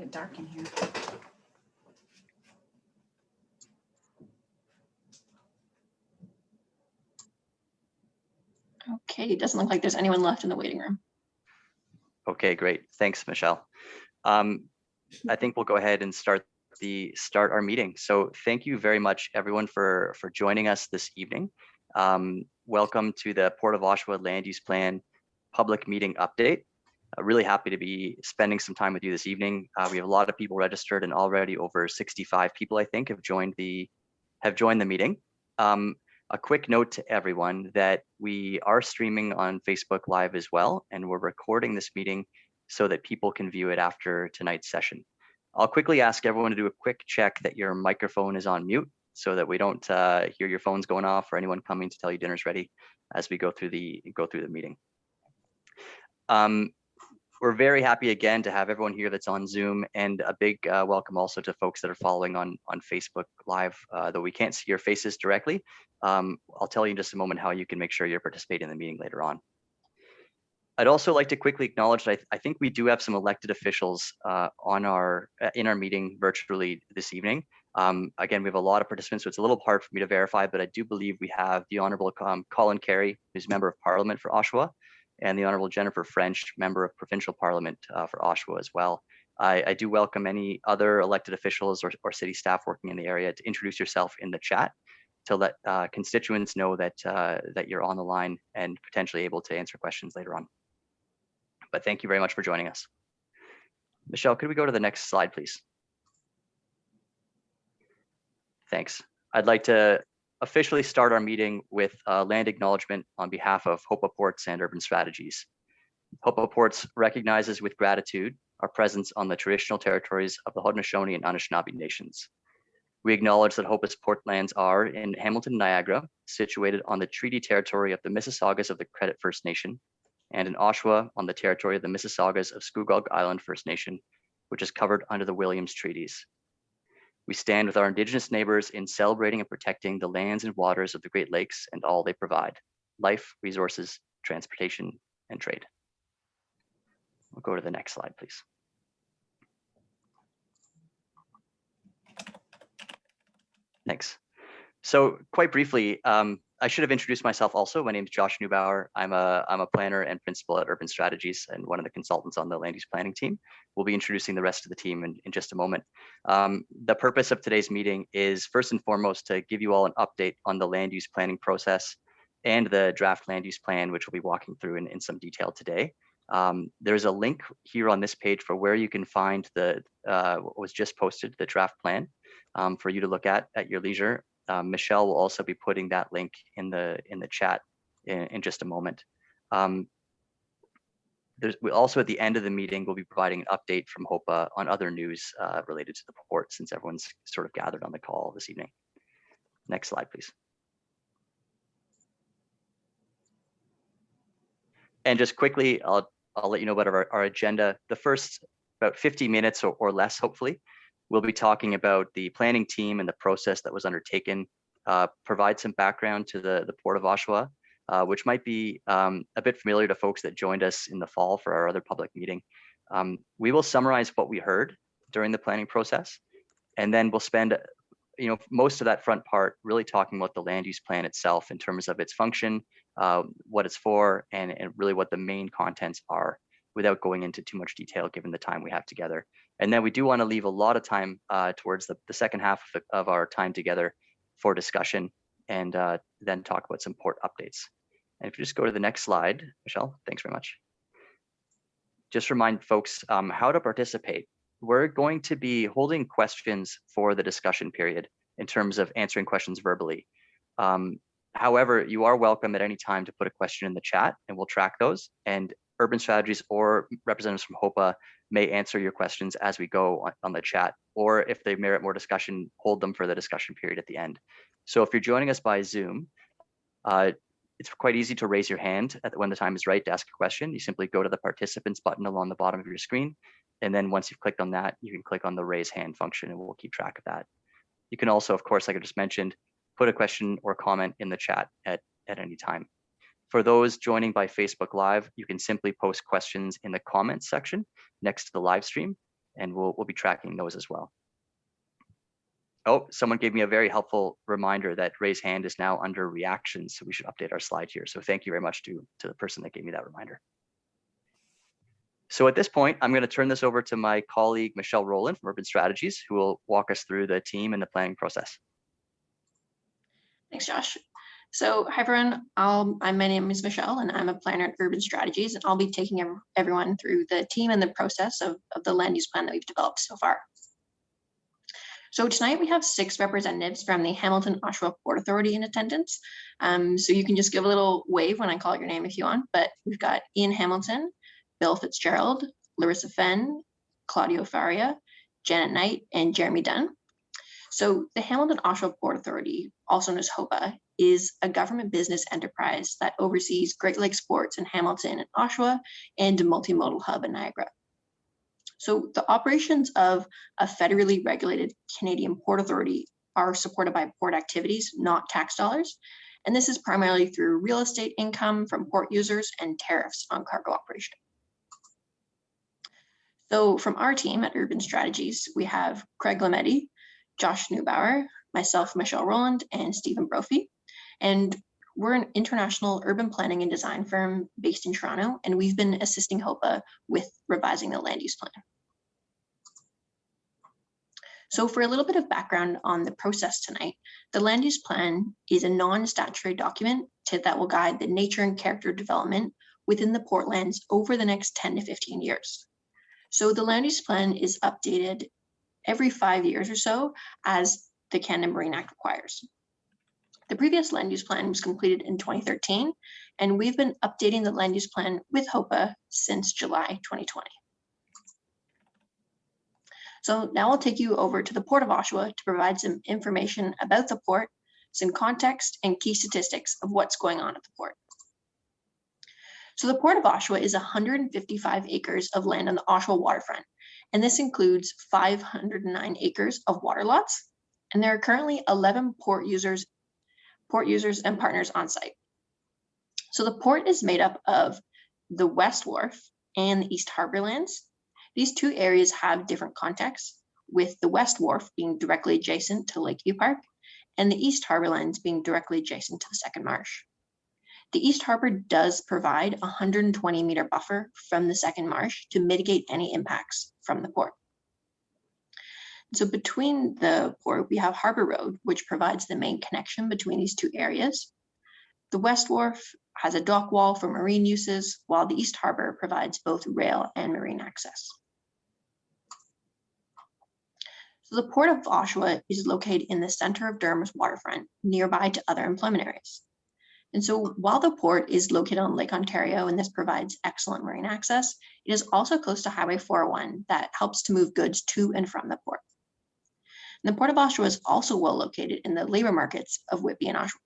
bit dark in here. Okay, it doesn't look like there's anyone left in the waiting room. Okay, great. Thanks, Michelle. I think we'll go ahead and start our meeting. So thank you very much, everyone, for joining us this evening. Welcome to the Port of Oshawa Land Use Plan public meeting update. Really happy to be spending some time with you this evening. We have a lot of people registered, and already over 65 people, I think, have joined the meeting. A quick note to everyone that we are streaming on Facebook Live as well, and we're recording this meeting so that people can view it after tonight's session. I'll quickly ask everyone to do a quick check that your microphone is on mute so that we don't hear your phones going off or anyone coming to tell you dinner's ready as we go through the meeting. We're very happy again to have everyone here that's on Zoom, and a big welcome also to folks that are following on Facebook Live, though we can't see your faces directly. I'll tell you in just a moment how you can make sure you're participating in the meeting later on. I'd also like to quickly acknowledge that I think we do have some elected officials in our meeting virtually this evening. Again, we have a lot of participants, so it's a little hard for me to verify, but I do believe we have the Honourable Colin Carey, who's Member of Parliament for Oshawa, and the Honourable Jennifer French, Member of Provincial Parliament for Oshawa as well. I do welcome any other elected officials or city staff working in the area to introduce yourself in the chat to let constituents know that you're on the line and potentially able to answer questions later on. But thank you very much for joining us. Michelle, could we go to the next slide, please? Thanks. I'd like to officially start our meeting with land acknowledgement on behalf of HOPA Ports and Urban Strategies. HOPA Ports recognizes with gratitude our presence on the traditional territories of the Haudenosaunee and Anishinaabe nations. We acknowledge that HOPA's port lands are in Hamilton, Niagara, situated on the treaty territory of the Mississaugas of the Credit First Nation, and in Oshawa on the territory of the Mississaugas of Scugog Island First Nation, which is covered under the Williams Treaties. We stand with our Indigenous neighbors in celebrating and protecting the lands and waters of the Great Lakes and all they provide: life, resources, transportation, and trade. We'll go to the next slide, please. Thanks. So quite briefly, I should have introduced myself also. My name is Josh Neubauer. I'm a planner and principal at Urban Strategies and one of the consultants on the land use planning team. We'll be introducing the rest of the team in just a moment. The purpose of today's meeting is first and foremost to give you all an update on the land use planning process and the draft land use plan, which we'll be walking through in some detail today. There's a link here on this page for where you can find what was just posted, the draft plan, for you to look at your leisure. Michelle will also be putting that link in the chat in just a moment. We also, at the end of the meeting, we'll be providing an update from HOPA on other news related to the port, since everyone's sort of gathered on the call this evening. Next slide, please. And just quickly, I'll let you know about our agenda. The first about 50 minutes or less, hopefully, we'll be talking about the planning team and the process that was undertaken, provide some background to the Port of Oshawa, which might be a bit familiar to folks that joined us in the fall for our other public meeting. We will summarize what we heard during the planning process, and then we'll spend most of that front part really talking about the land use plan itself in terms of its function, what it's for, and really what the main contents are, without going into too much detail given the time we have together. And then we do want to leave a lot of time towards the second half of our time together for discussion, and then talk about some port updates. And if you just go to the next slide, Michelle, thanks very much. Just remind folks how to participate. We're going to be holding questions for the discussion period in terms of answering questions verbally. However, you are welcome at any time to put a question in the chat, and we'll track those. And Urban Strategies or representatives from HOPA may answer your questions as we go on the chat, or if they merit more discussion, hold them for the discussion period at the end. So if you're joining us by Zoom, it's quite easy to raise your hand when the time is right to ask a question. You simply go to the participants button along the bottom of your screen, and then once you've clicked on that, you can click on the raise hand function, and we'll keep track of that. You can also, of course, like I just mentioned, put a question or comment in the chat at any time. For those joining by Facebook Live, you can simply post questions in the comments section next to the live stream, and we'll be tracking those as well. Oh, someone gave me a very helpful reminder that raise hand is now under reactions, so we should update our slide here. So thank you very much to the person that gave me that reminder. So at this point, I'm going to turn this over to my colleague, Michelle Rowland from Urban Strategies, who will walk us through the team and the planning process. Thanks, Josh. So hi, everyone. My name is Michelle, and I'm a planner at Urban Strategies, and I'll be taking everyone through the team and the process of the land use plan that we've developed so far. So tonight we have 6 representatives from the Hamilton Oshawa Port Authority in attendance. So you can just give a little wave when I call your name if you want, but we've got Ian Hamilton, Bill Fitzgerald, Larissa Fenn, Claudio Faria, Janet Knight, and Jeremy Dunn. So the Hamilton Oshawa Port Authority, also known as HOPA, is a government business enterprise that oversees Great Lakes ports in Hamilton and Oshawa and a multimodal hub in Niagara. So the operations of a federally regulated Canadian Port Authority are supported by port activities, not tax dollars. And this is primarily through real estate income from port users and tariffs on cargo operation. So from our team at Urban Strategies, we have Craig Lametti, Josh Neubauer, myself, Michelle Rowland, and Stephen Brophy. And we're an international urban planning and design firm based in Toronto, and we've been assisting HOPA with revising the land use plan. So for a little bit of background on the process tonight, the land use plan is a non-statutory document that will guide the nature and character development within the portlands over the next 10 to 15 years. So the land use plan is updated every 5 years or so as the Canada Marine Act requires. The previous land use plan was completed in 2013, and we've been updating the land use plan with HOPA since July 2020. So now I'll take you over to the Port of Oshawa to provide some information about the port, some context, and key statistics of what's going on at the port. So the Port of Oshawa is 155 acres of land on the Oshawa waterfront, and this includes 509 acres of water lots, and there are currently 11 port users and partners on site. So the port is made up of the West Wharf and the East Harbour lands. These two areas have different contexts, with the West Wharf being directly adjacent to Lakeview Park and the East Harbour lands being directly adjacent to the Second Marsh. The East Harbour does provide a 120-meter buffer from the Second Marsh to mitigate any impacts from the port. So between the port, we have Harbour Road, which provides the main connection between these two areas. The West Wharf has a dock wall for marine uses, while the East Harbour provides both rail and marine access. So the Port of Oshawa is located in the center of Durham's waterfront, nearby to other employment areas. And so while the port is located on Lake Ontario, and this provides excellent marine access, it is also close to Highway 401 that helps to move goods to and from the port. And the Port of Oshawa is also well located in the labor markets of Whitby and Oshawa.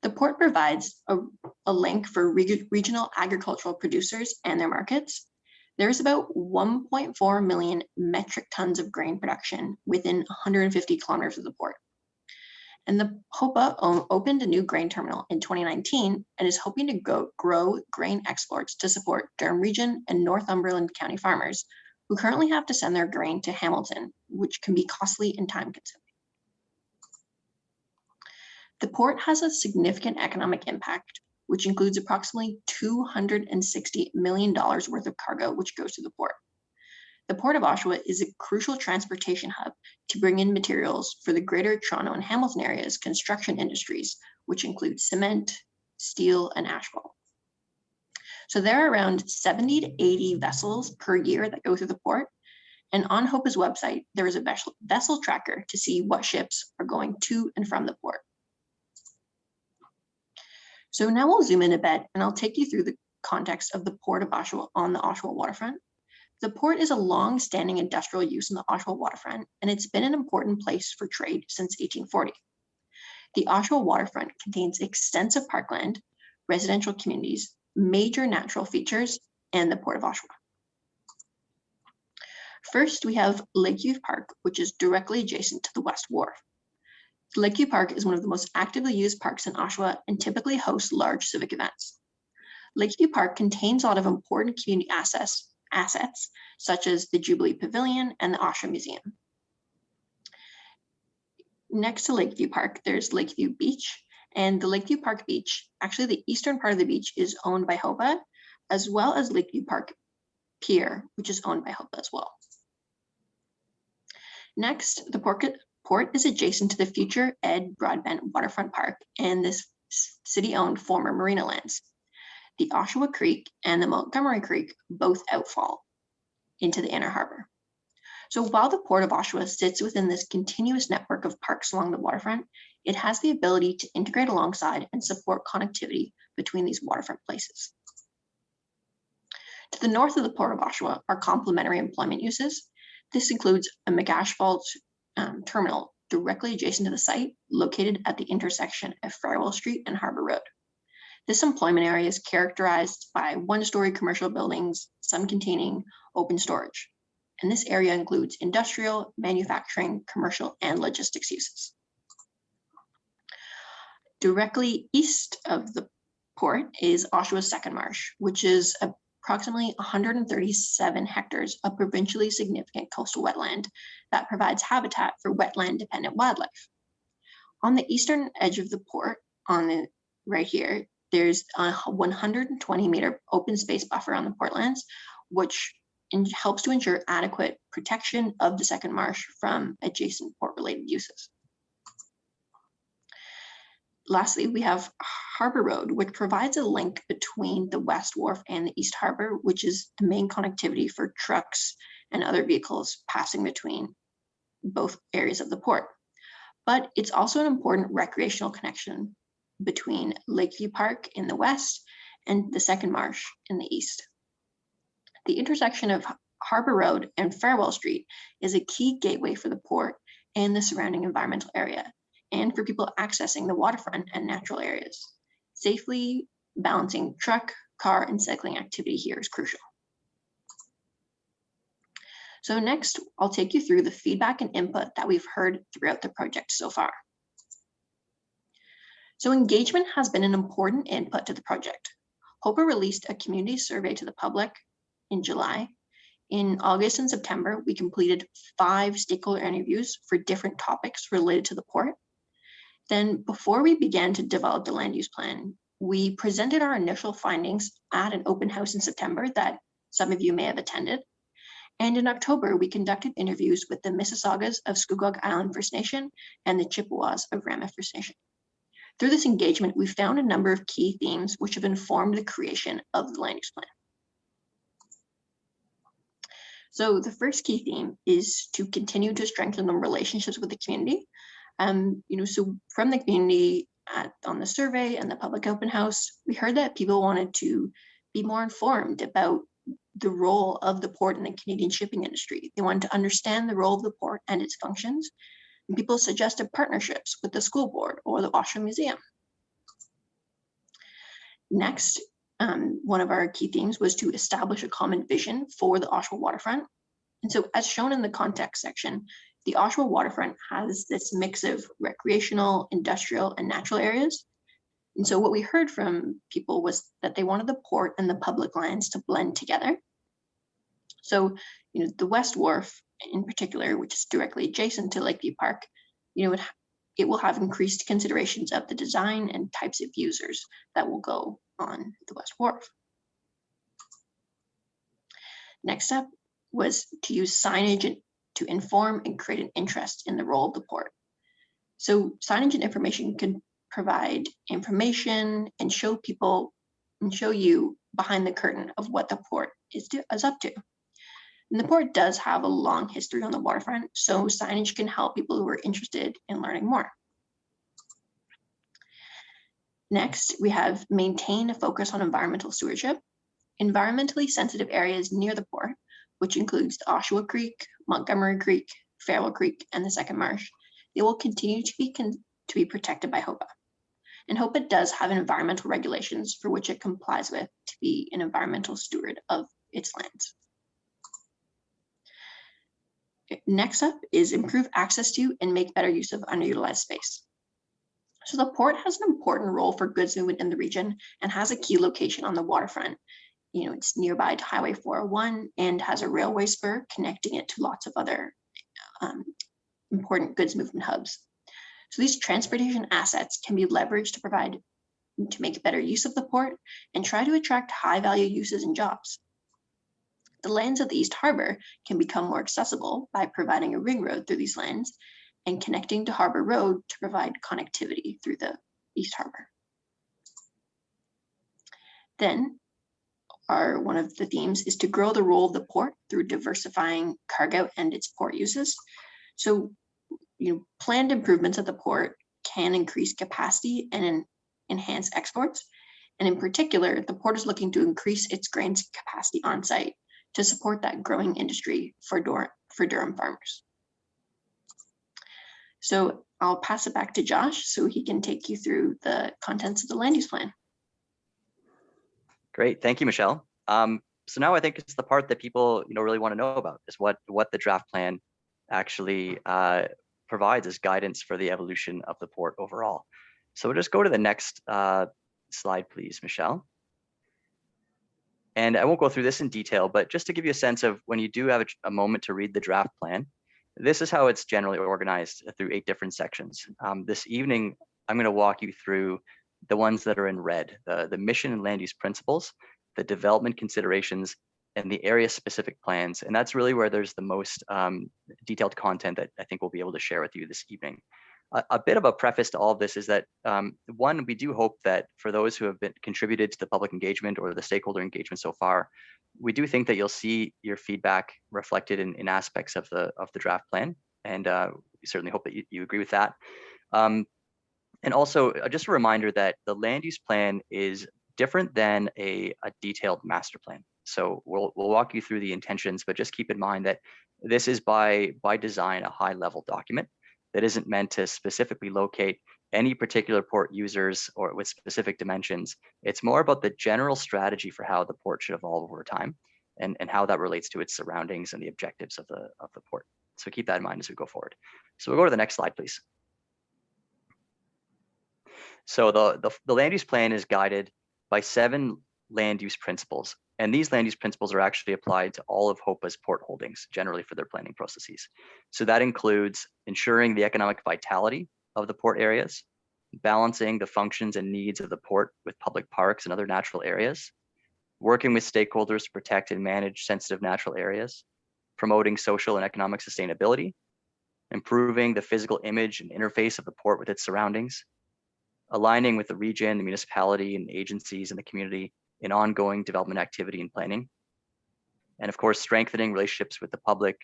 The port provides a link for regional agricultural producers and their markets. There is about 1.4 million metric tons of grain production within 150 kilometers of the port. And the HOPA opened a new grain terminal in 2019 and is hoping to grow grain exports to support Durham Region and Northumberland County farmers who currently have to send their grain to Hamilton, which can be costly and time-consuming. The port has a significant economic impact, which includes approximately $260 million worth of cargo which goes to the port. The Port of Oshawa is a crucial transportation hub to bring in materials for the Greater Toronto and Hamilton area's construction industries, which include cement, steel, and asphalt. So there are around 70 to 80 vessels per year that go through the port. And on HOPA's website, there is a vessel tracker to see what ships are going to and from the port. So now we'll zoom in a bit and I'll take you through the context of the Port of Oshawa on the Oshawa waterfront. The port is a long-standing industrial use in the Oshawa waterfront, and it's been an important place for trade since 1840. The Oshawa waterfront contains extensive parkland, residential communities, major natural features, and the Port of Oshawa. First, we have Lakeview Park, which is directly adjacent to the West Wharf. Lakeview Park is one of the most actively used parks in Oshawa and typically hosts large civic events. Lakeview Park contains a lot of important community assets assets, such as the Jubilee Pavilion and the Oshawa Museum. Next to Lakeview Park, there's Lakeview Beach, and the Lakeview Park Beach, actually the eastern part of the beach is owned by HOPA, as well as Lakeview Park Pier, which is owned by HOPA as well. Next, the port is adjacent to the future Ed Broadbent Waterfront Park and this city-owned former marina lands. The Oshawa Creek and the Montgomery Creek both outfall into the inner harbor. So while the Port of Oshawa sits within this continuous network of parks along the waterfront, it has the ability to integrate alongside and support connectivity between these waterfront places. To the north of the Port of Oshawa are complementary employment uses. This includes a McAsphalt terminal directly adjacent to the site, located at the intersection of Farewell Street and Harbour Road. This employment area is characterized by one-story commercial buildings, some containing open storage. And this area includes industrial, manufacturing, commercial, and logistics uses. Directly east of the port is Oshawa's Second Marsh, which is approximately 137 hectares of provincially significant coastal wetland that provides habitat for wetland-dependent wildlife. On the eastern edge of the port, on the right here, there's a 120-meter open space buffer on the portlands, which helps to ensure adequate protection of the Second Marsh from adjacent port-related uses. Lastly, we have Harbour Road, which provides a link between the West Wharf and the East Harbour, which is the main connectivity for trucks and other vehicles passing between both areas of the port. But it's also an important recreational connection between Lakeview Park in the west and the Second Marsh in the east. The intersection of Harbour Road and Farewell Street is a key gateway for the port and the surrounding environmental area, and for people accessing the waterfront and natural areas. Safely balancing truck, car, and cycling activity here is crucial. So next, I'll take you through the feedback and input that we've heard throughout the project so far. So engagement has been an important input to the project. HOPA released a community survey to the public in July. In August and September, we completed 5 stakeholder interviews for different topics related to the port. Then, before we began to develop the land use plan, we presented our initial findings at an open house in September that some of you may have attended. And in October, we conducted interviews with the Mississaugas of Scugog Island First Nation and the Chippewas of Rama First Nation. Through this engagement, we found a number of key themes which have informed the creation of the land use plan. So the first key theme is to continue to strengthen the relationships with the community. So from the community on the survey and the public open house, we heard that people wanted to be more informed about the role of the port in the Canadian shipping industry. They wanted to understand the role of the port and its functions. And people suggested partnerships with the school board or the Oshawa Museum. Next, one of our key themes was to establish a common vision for the Oshawa waterfront. And so as shown in the context section, the Oshawa waterfront has this mix of recreational, industrial, and natural areas. And so what we heard from people was that they wanted the port and the public lands to blend together. So, the West Wharf in particular, which is directly adjacent to Lakeview Park, it will have increased considerations of the design and types of users that will go on the West Wharf. Next up was to use signage to inform and create an interest in the role of the port. So signage and information can provide information and show people and show you behind the curtain of what the port is up to. And the port does have a long history on the waterfront, so signage can help people who are interested in learning more. Next, we have maintain a focus on environmental stewardship. Environmentally sensitive areas near the port, which includes the Oshawa Creek, Montgomery Creek, Farewell Creek, and the Second Marsh, they will continue to be protected by HOPA. And HOPA does have environmental regulations for which it complies with to be an environmental steward of its lands. Next up is improve access to and make better use of underutilized space. So the port has an important role for goods movement in the region and has a key location on the waterfront it's nearby to Highway 401 and has a railway spur connecting it to lots of other important goods movement hubs. So these transportation assets can be leveraged to make better use of the port and try to attract high value uses and jobs. The lands of the East Harbor can become more accessible by providing a ring road through these lands and connecting to Harbor Road to provide connectivity through the East Harbor. Then one of the themes is to grow the role of the port through diversifying cargo and its port uses. So, planned improvements at the port can increase capacity and enhance exports. And in particular, the port is looking to increase its grains capacity on site to support that growing industry for Durham farmers. So I'll pass it back to Josh so he can take you through the contents of the land use plan. Great, thank you, Michelle. So now I think it's the part that people really want to know about, is what the draft plan actually provides as guidance for the evolution of the port overall. So we'll just go to the next slide, please, Michelle. And I won't go through this in detail, but just to give you a sense of when you do have a moment to read the draft plan, this is how it's generally organized through 8 different sections. This evening, I'm going to walk you through the ones that are in red, the mission and land use principles, the development considerations, and the area-specific plans. And that's really where there's the most detailed content that I think we'll be able to share with you this evening. A bit of a preface to all of this is that, one, we do hope that for those who have contributed to the public engagement or the stakeholder engagement so far, we do think that you'll see your feedback reflected in aspects of the draft plan. And we certainly hope that you agree with that. And also, just a reminder that the land use plan is different than a detailed master plan. So we'll walk you through the intentions, but just keep in mind that this is by design a high-level document that isn't meant to specifically locate any particular port users or with specific dimensions. It's more about the general strategy for how the port should evolve over time and how that relates to its surroundings and the objectives of the port. So keep that in mind as we go forward. So we'll go to the next slide, please. So the land use plan is guided by 7 land use principles. And these land use principles are actually applied to all of HOPA's port holdings, generally for their planning processes. So that includes ensuring the economic vitality of the port areas, balancing the functions and needs of the port with public parks and other natural areas, working with stakeholders to protect and manage sensitive natural areas, promoting social and economic sustainability, improving the physical image and interface of the port with its surroundings, aligning with the region, the municipality, and agencies in the community in ongoing development activity and planning. And of course, strengthening relationships with the public,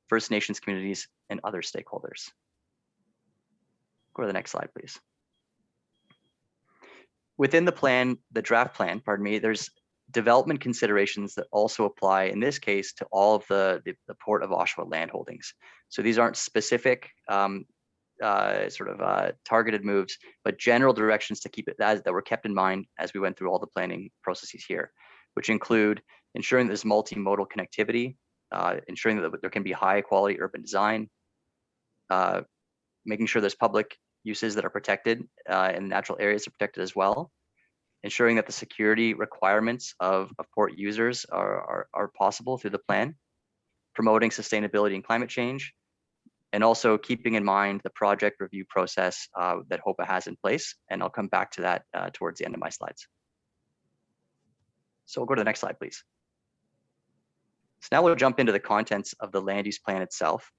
First Nations communities, and other stakeholders. Go to the next slide, please. Within the plan, the draft plan, pardon me, there's development considerations that also apply, in this case, to all of the Port of Oshawa land holdings. So these aren't specific targeted moves, but general directions to keep it that were kept in mind as we went through all the planning processes here, which include ensuring there's multimodal connectivity, ensuring that there can be high quality urban design, making sure there's public uses that are protected and natural areas are protected as well, ensuring that the security requirements of port users are possible through the plan, promoting sustainability and climate change, and also keeping in mind the project review process that HOPA has in place. And I'll come back to that towards the end of my slides. So we'll go to the next slide, please. So now we'll jump into the contents of the land use plan itself.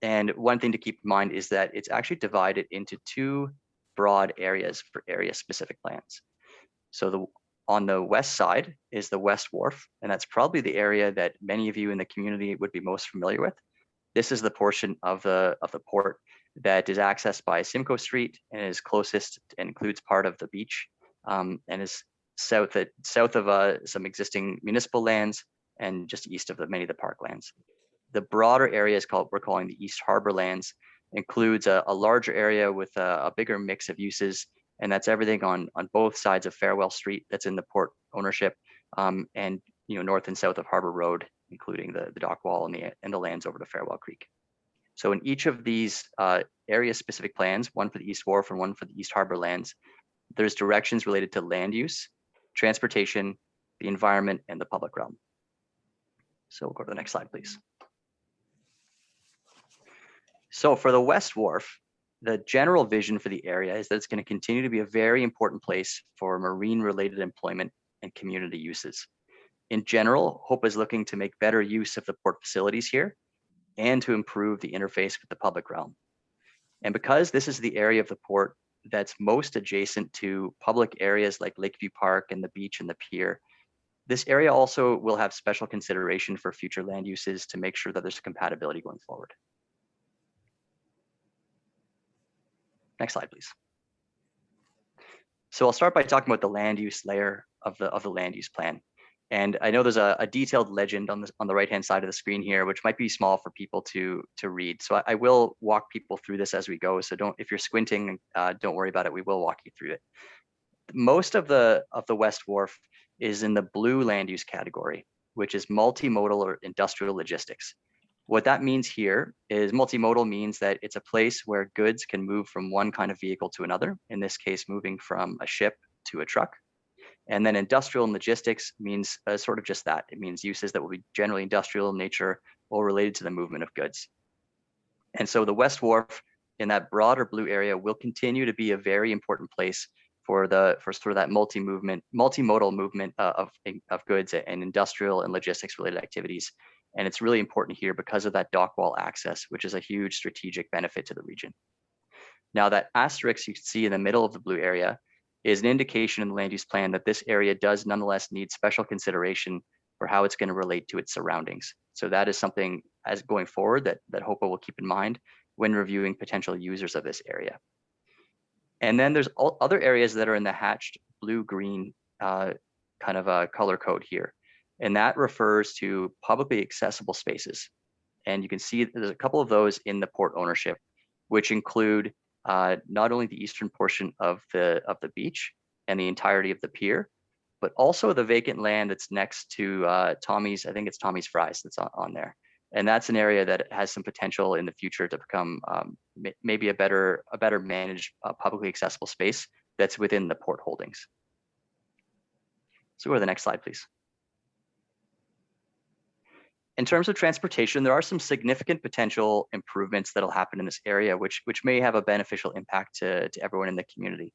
And one thing to keep in mind is that it's actually divided into 2 broad areas for area-specific plans. So on the west side is the West WHARF, and that's probably the area that many of you in the community would be most familiar with. This is the portion of the port that is accessed by Simcoe Street and is closest and includes part of the beach and is south of some existing municipal lands and just east of many of the parklands. The broader area we're calling the East Harbor lands, includes a larger area with a bigger mix of uses, and that's everything on both sides of Farewell Street that's in the port ownership, and north and south of Harbor Road, including the dock wall and the lands over to Farewell Creek. So in each of these area-specific plans, one for the East Wharf and one for the East Harbor lands, there's directions related to land use, transportation, the environment, and the public realm. So we'll go to the next slide, please. So for the West Wharf, the general vision for the area is that it's going to continue to be a very important place for marine-related employment and community uses. In general, HOPA is looking to make better use of the port facilities here and to improve the interface with the public realm. And because this is the area of the port that's most adjacent to public areas like Lakeview Park and the beach and the pier, this area also will have special consideration for future land uses to make sure that there's compatibility going forward. Next slide, please. So I'll start by talking about the land use layer of the land use plan. And I know there's a detailed legend on the right-hand side of the screen here, which might be small for people to read. So I will walk people through this as we go. So if you're squinting, don't worry about it. We will walk you through it. Most of the West Wharf is in the blue land use category, which is multimodal or industrial logistics. What that means here is multimodal means that it's a place where goods can move from one kind of vehicle to another, in this case, moving from a ship to a truck. And then industrial and logistics means sort of just that. It means uses that will be generally industrial in nature or related to the movement of goods. And so the West Wharf in that broader blue area will continue to be a very important place for sort of that multimodal movement of goods and industrial and logistics related activities. And it's really important here because of that dock wall access, which is a huge strategic benefit to the region. Now that asterisk you can see in the middle of the blue area is an indication in the land use plan that this area does nonetheless need special consideration for how it's going to relate to its surroundings. So that is something as going forward that HOPA will keep in mind when reviewing potential users of this area. And then there's other areas that are in the hatched blue-green kind of a color code here. And that refers to publicly accessible spaces. And you can see there's a couple of those in the port ownership, which include not only the eastern portion of the beach and the entirety of the pier, but also the vacant land that's next to Tommy's, I think it's Tommy's Fries that's on there. And that's an area that has some potential in the future to become maybe a better managed publicly accessible space that's within the port holdings. So go to the next slide, please. In terms of transportation, there are some significant potential improvements that'll happen in this area, which may have a beneficial impact to everyone in the community.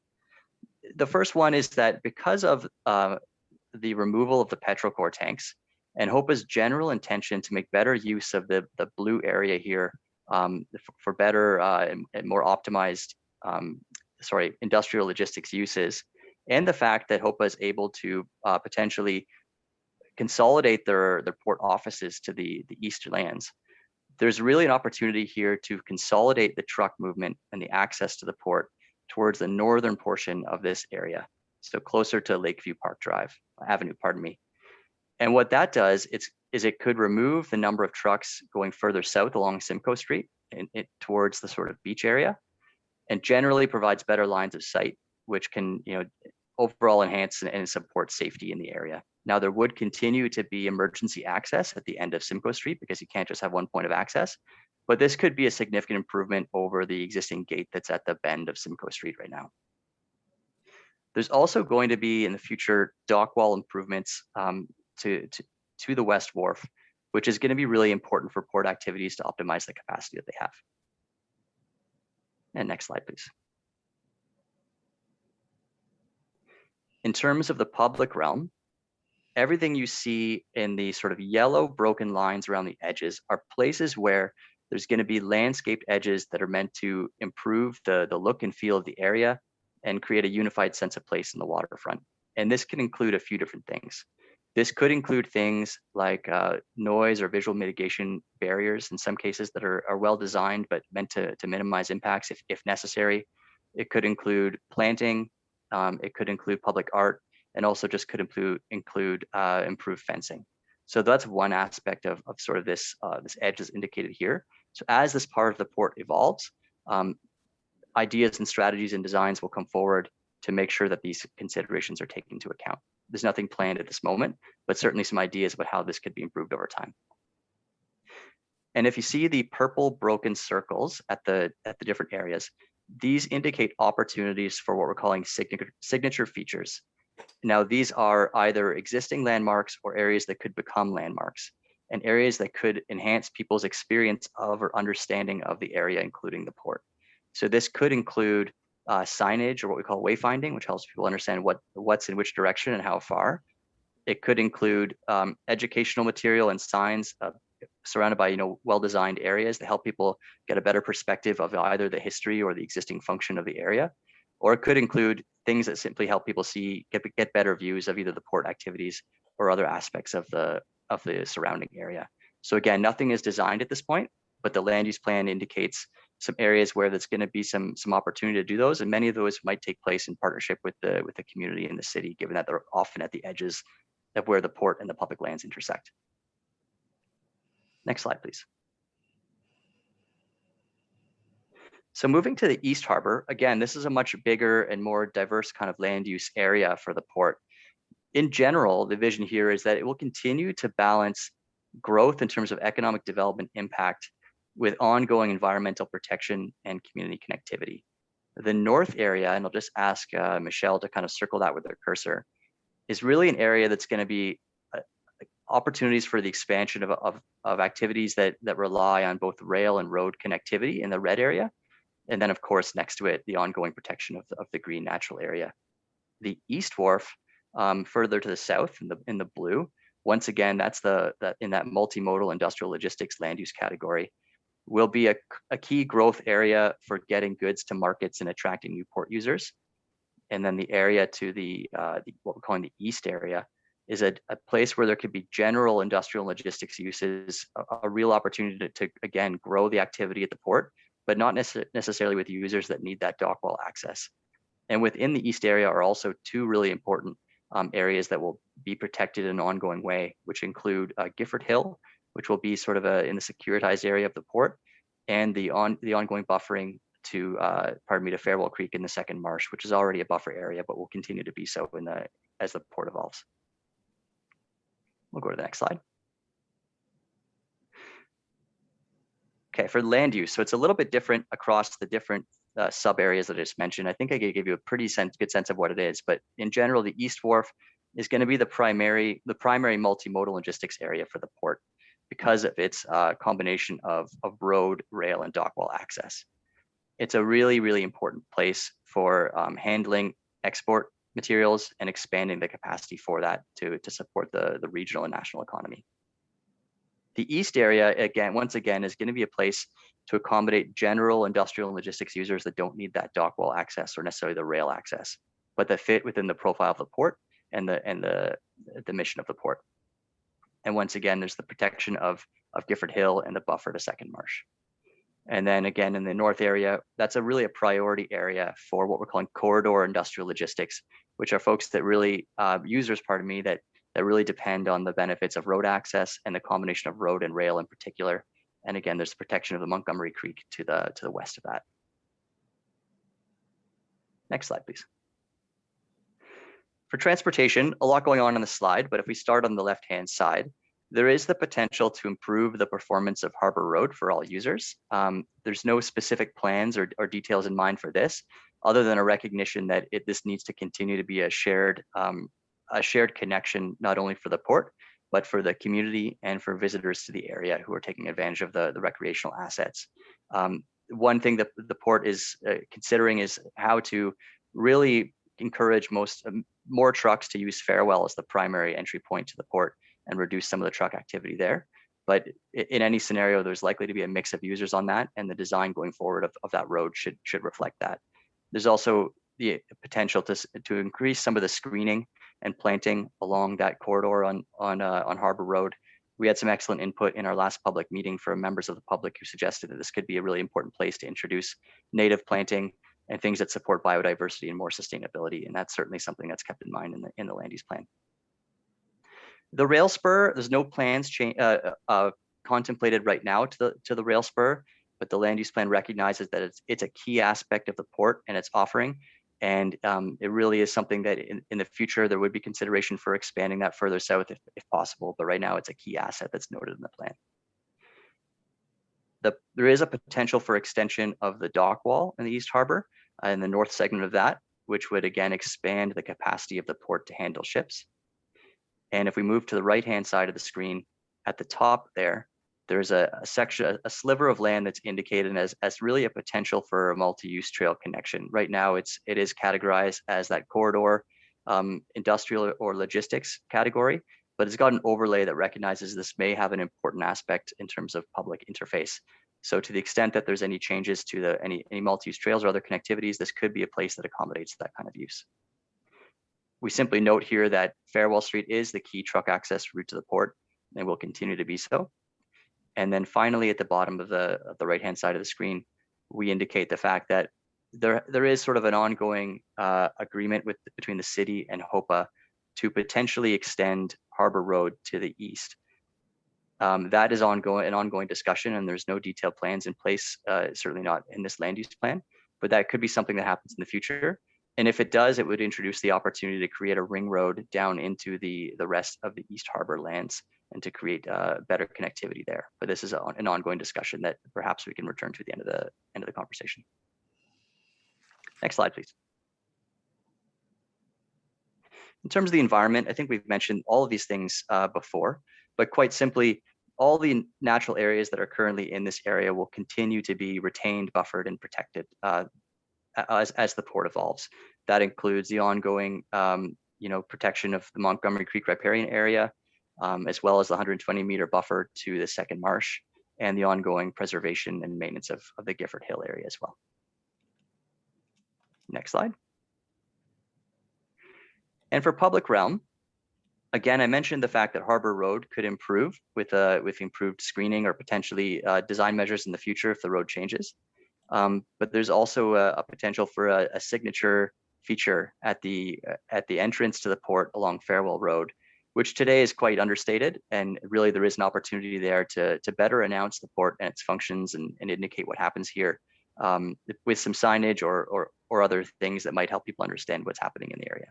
The first one is that because of the removal of the petrocore tanks and HOPA's general intention to make better use of the blue area here for better and more optimized industrial logistics uses, and the fact that HOPA is able to potentially consolidate their port offices to the eastern lands, there's really an opportunity here to consolidate the truck movement and the access to the port towards the northern portion of this area, so closer to Lakeview Park Avenue, pardon me. And what that does is it could remove the number of trucks going further south along Simcoe Street and towards the sort of beach area, and generally provides better lines of sight, which can overall enhance and support safety in the area. Now, there would continue to be emergency access at the end of Simcoe Street because you can't just have one point of access, but this could be a significant improvement over the existing gate that's at the bend of Simcoe Street right now. There's also going to be in the future dock wall improvements to the West Wharf, which is going to be really important for port activities to optimize the capacity that they have. And next slide, please. In terms of the public realm, everything you see in the sort of yellow broken lines around the edges are places where there's going to be landscaped edges that are meant to improve the look and feel of the area and create a unified sense of place in the waterfront. And this can include a few different things. This could include things like noise or visual mitigation barriers in some cases that are well designed but meant to minimize impacts if necessary. It could include planting, it could include public art, and also just could include improved fencing. So that's one aspect of sort of this edge is indicated here. So as this part of the port evolves, ideas and strategies and designs will come forward to make sure that these considerations are taken into account. There's nothing planned at this moment, but certainly some ideas about how this could be improved over time. And if you see the purple broken circles at the different areas, these indicate opportunities for what we're calling signature features. Now, these are either existing landmarks or areas that could become landmarks, and areas that could enhance people's experience of or understanding of the area, including the port. So this could include signage, or what we call wayfinding, which helps people understand what's in which direction and how far. It could include educational material and signs surrounded by well-designed areas to help people get a better perspective of either the history or the existing function of the area. Or it could include things that simply help people get better views of either the port activities or other aspects of the surrounding area. So again, nothing is designed at this point, but the land use plan indicates some areas where there's going to be some opportunity to do those, and many of those might take place in partnership with the community and the city, given that they're often at the edges of where the port and the public lands intersect. Next slide, please. So moving to the East Harbor, again, this is a much bigger and more diverse kind of land use area for the port. In general, the vision here is that it will continue to balance growth in terms of economic development impact with ongoing environmental protection and community connectivity. The north area, and I'll just ask Michelle to kind of circle that with her cursor, is really an area that's going to be opportunities for the expansion of activities that rely on both rail and road connectivity in the red area. And then, of course, next to it, the ongoing protection of the green natural area. The East Wharf, further to the south in the blue, once again, that's in that multimodal industrial logistics land use category, will be a key growth area for getting goods to markets and attracting new port users. And then the area to what we're calling the East area is a place where there could be general industrial logistics uses, a real opportunity to again, grow the activity at the port, but not necessarily with users that need that dock wall access. And within the East area are also two really important areas that will be protected in an ongoing way, which include Gifford Hill, which will be sort of in the securitized area of the port, and the ongoing buffering to Farewell Creek in the Second Marsh, which is already a buffer area, but will continue to be so as the port evolves. We'll go to the next slide. Okay, for land use, so it's a little bit different across the different sub areas that I just mentioned. I think I gave you a pretty good sense of what it is, but in general, the East Wharf is going to be the primary multimodal logistics area for the port because of its combination of road, rail, and dock wall access. It's a really, really important place for handling export materials and expanding the capacity for that to support the regional and national economy. The East area, once again, is going to be a place to accommodate general industrial and logistics users that don't need that dock wall access or necessarily the rail access, but that fit within the profile of the port and the mission of the port. And once again, there's the protection of Gifford Hill and the buffer to Second Marsh. And then again, in the north area, that's really a priority area for what we're calling corridor industrial logistics, which are folks that really, users, pardon me, that really depend on the benefits of road access and the combination of road and rail in particular. And again, there's the protection of the Montgomery Creek to the west of that. Next slide, please. For transportation, a lot going on the slide, but if we start on the left-hand side, there is the potential to improve the performance of Harbour Road for all users. There's no specific plans or details in mind for this, other than a recognition that this needs to continue to be a shared connection, not only for the port, but for the community and for visitors to the area who are taking advantage of the recreational assets. One thing that the port is considering is how to really encourage more trucks to use Farewell as the primary entry point to the port and reduce some of the truck activity there. But in any scenario, there's likely to be a mix of users on that, and the design going forward of that road should reflect that. There's also the potential to increase some of the screening and planting along that corridor on Harbour Road. We had some excellent input in our last public meeting from members of the public who suggested that this could be a really important place to introduce native planting and things that support biodiversity and more sustainability. And that's certainly something that's kept in mind in the land use plan. The rail spur, there's no plans contemplated right now to the rail spur, but the land use plan recognizes that it's a key aspect of the port and its offering. And it really is something that in the future, there would be consideration for expanding that further south if possible. But right now, it's a key asset that's noted in the plan. There is a potential for extension of the dock wall in the East Harbor in the north segment of that. which would again expand the capacity of the port to handle ships. And if we move to the right-hand side of the screen, at the top there's a section, a sliver of land that's indicated as really a potential for a multi-use trail connection. Right now, it is categorized as that corridor, industrial or logistics category, but it's got an overlay that recognizes this may have an important aspect in terms of public interface. So to the extent that there's any changes to any multi-use trails or other connectivities, this could be a place that accommodates that kind of use. We simply note here that Farewell Street is the key truck access route to the port and will continue to be so. And then finally, at the bottom of the right-hand side of the screen, we indicate the fact that there is sort of an ongoing agreement between the city and HOPA to potentially extend Harbour Road to the east. That is an ongoing discussion, and there's no detailed plans in place, certainly not in this land use plan, but that could be something that happens in the future. And if it does, it would introduce the opportunity to create a ring road down into the rest of the East Harbour lands and to create better connectivity there. But this is an ongoing discussion that perhaps we can return to at the end of the conversation. Next slide, please. In terms of the environment, I think we've mentioned all of these things before, but quite simply, all the natural areas that are currently in this area will continue to be retained, buffered, and protected as the port evolves. That includes the ongoing protection of the Montgomery Creek riparian area, as well as the 120-meter buffer to the second marsh, and the ongoing preservation and maintenance of the Gifford Hill area as well. Next slide. And for public realm, again, I mentioned the fact that Harbour Road could improve with improved screening or potentially design measures in the future if the road changes. But there's also a potential for a signature feature at the entrance to the port along Farewell Road, which today is quite understated. And really there is an opportunity there to better announce the port and its functions and indicate what happens here with some signage or other things that might help people understand what's happening in the area.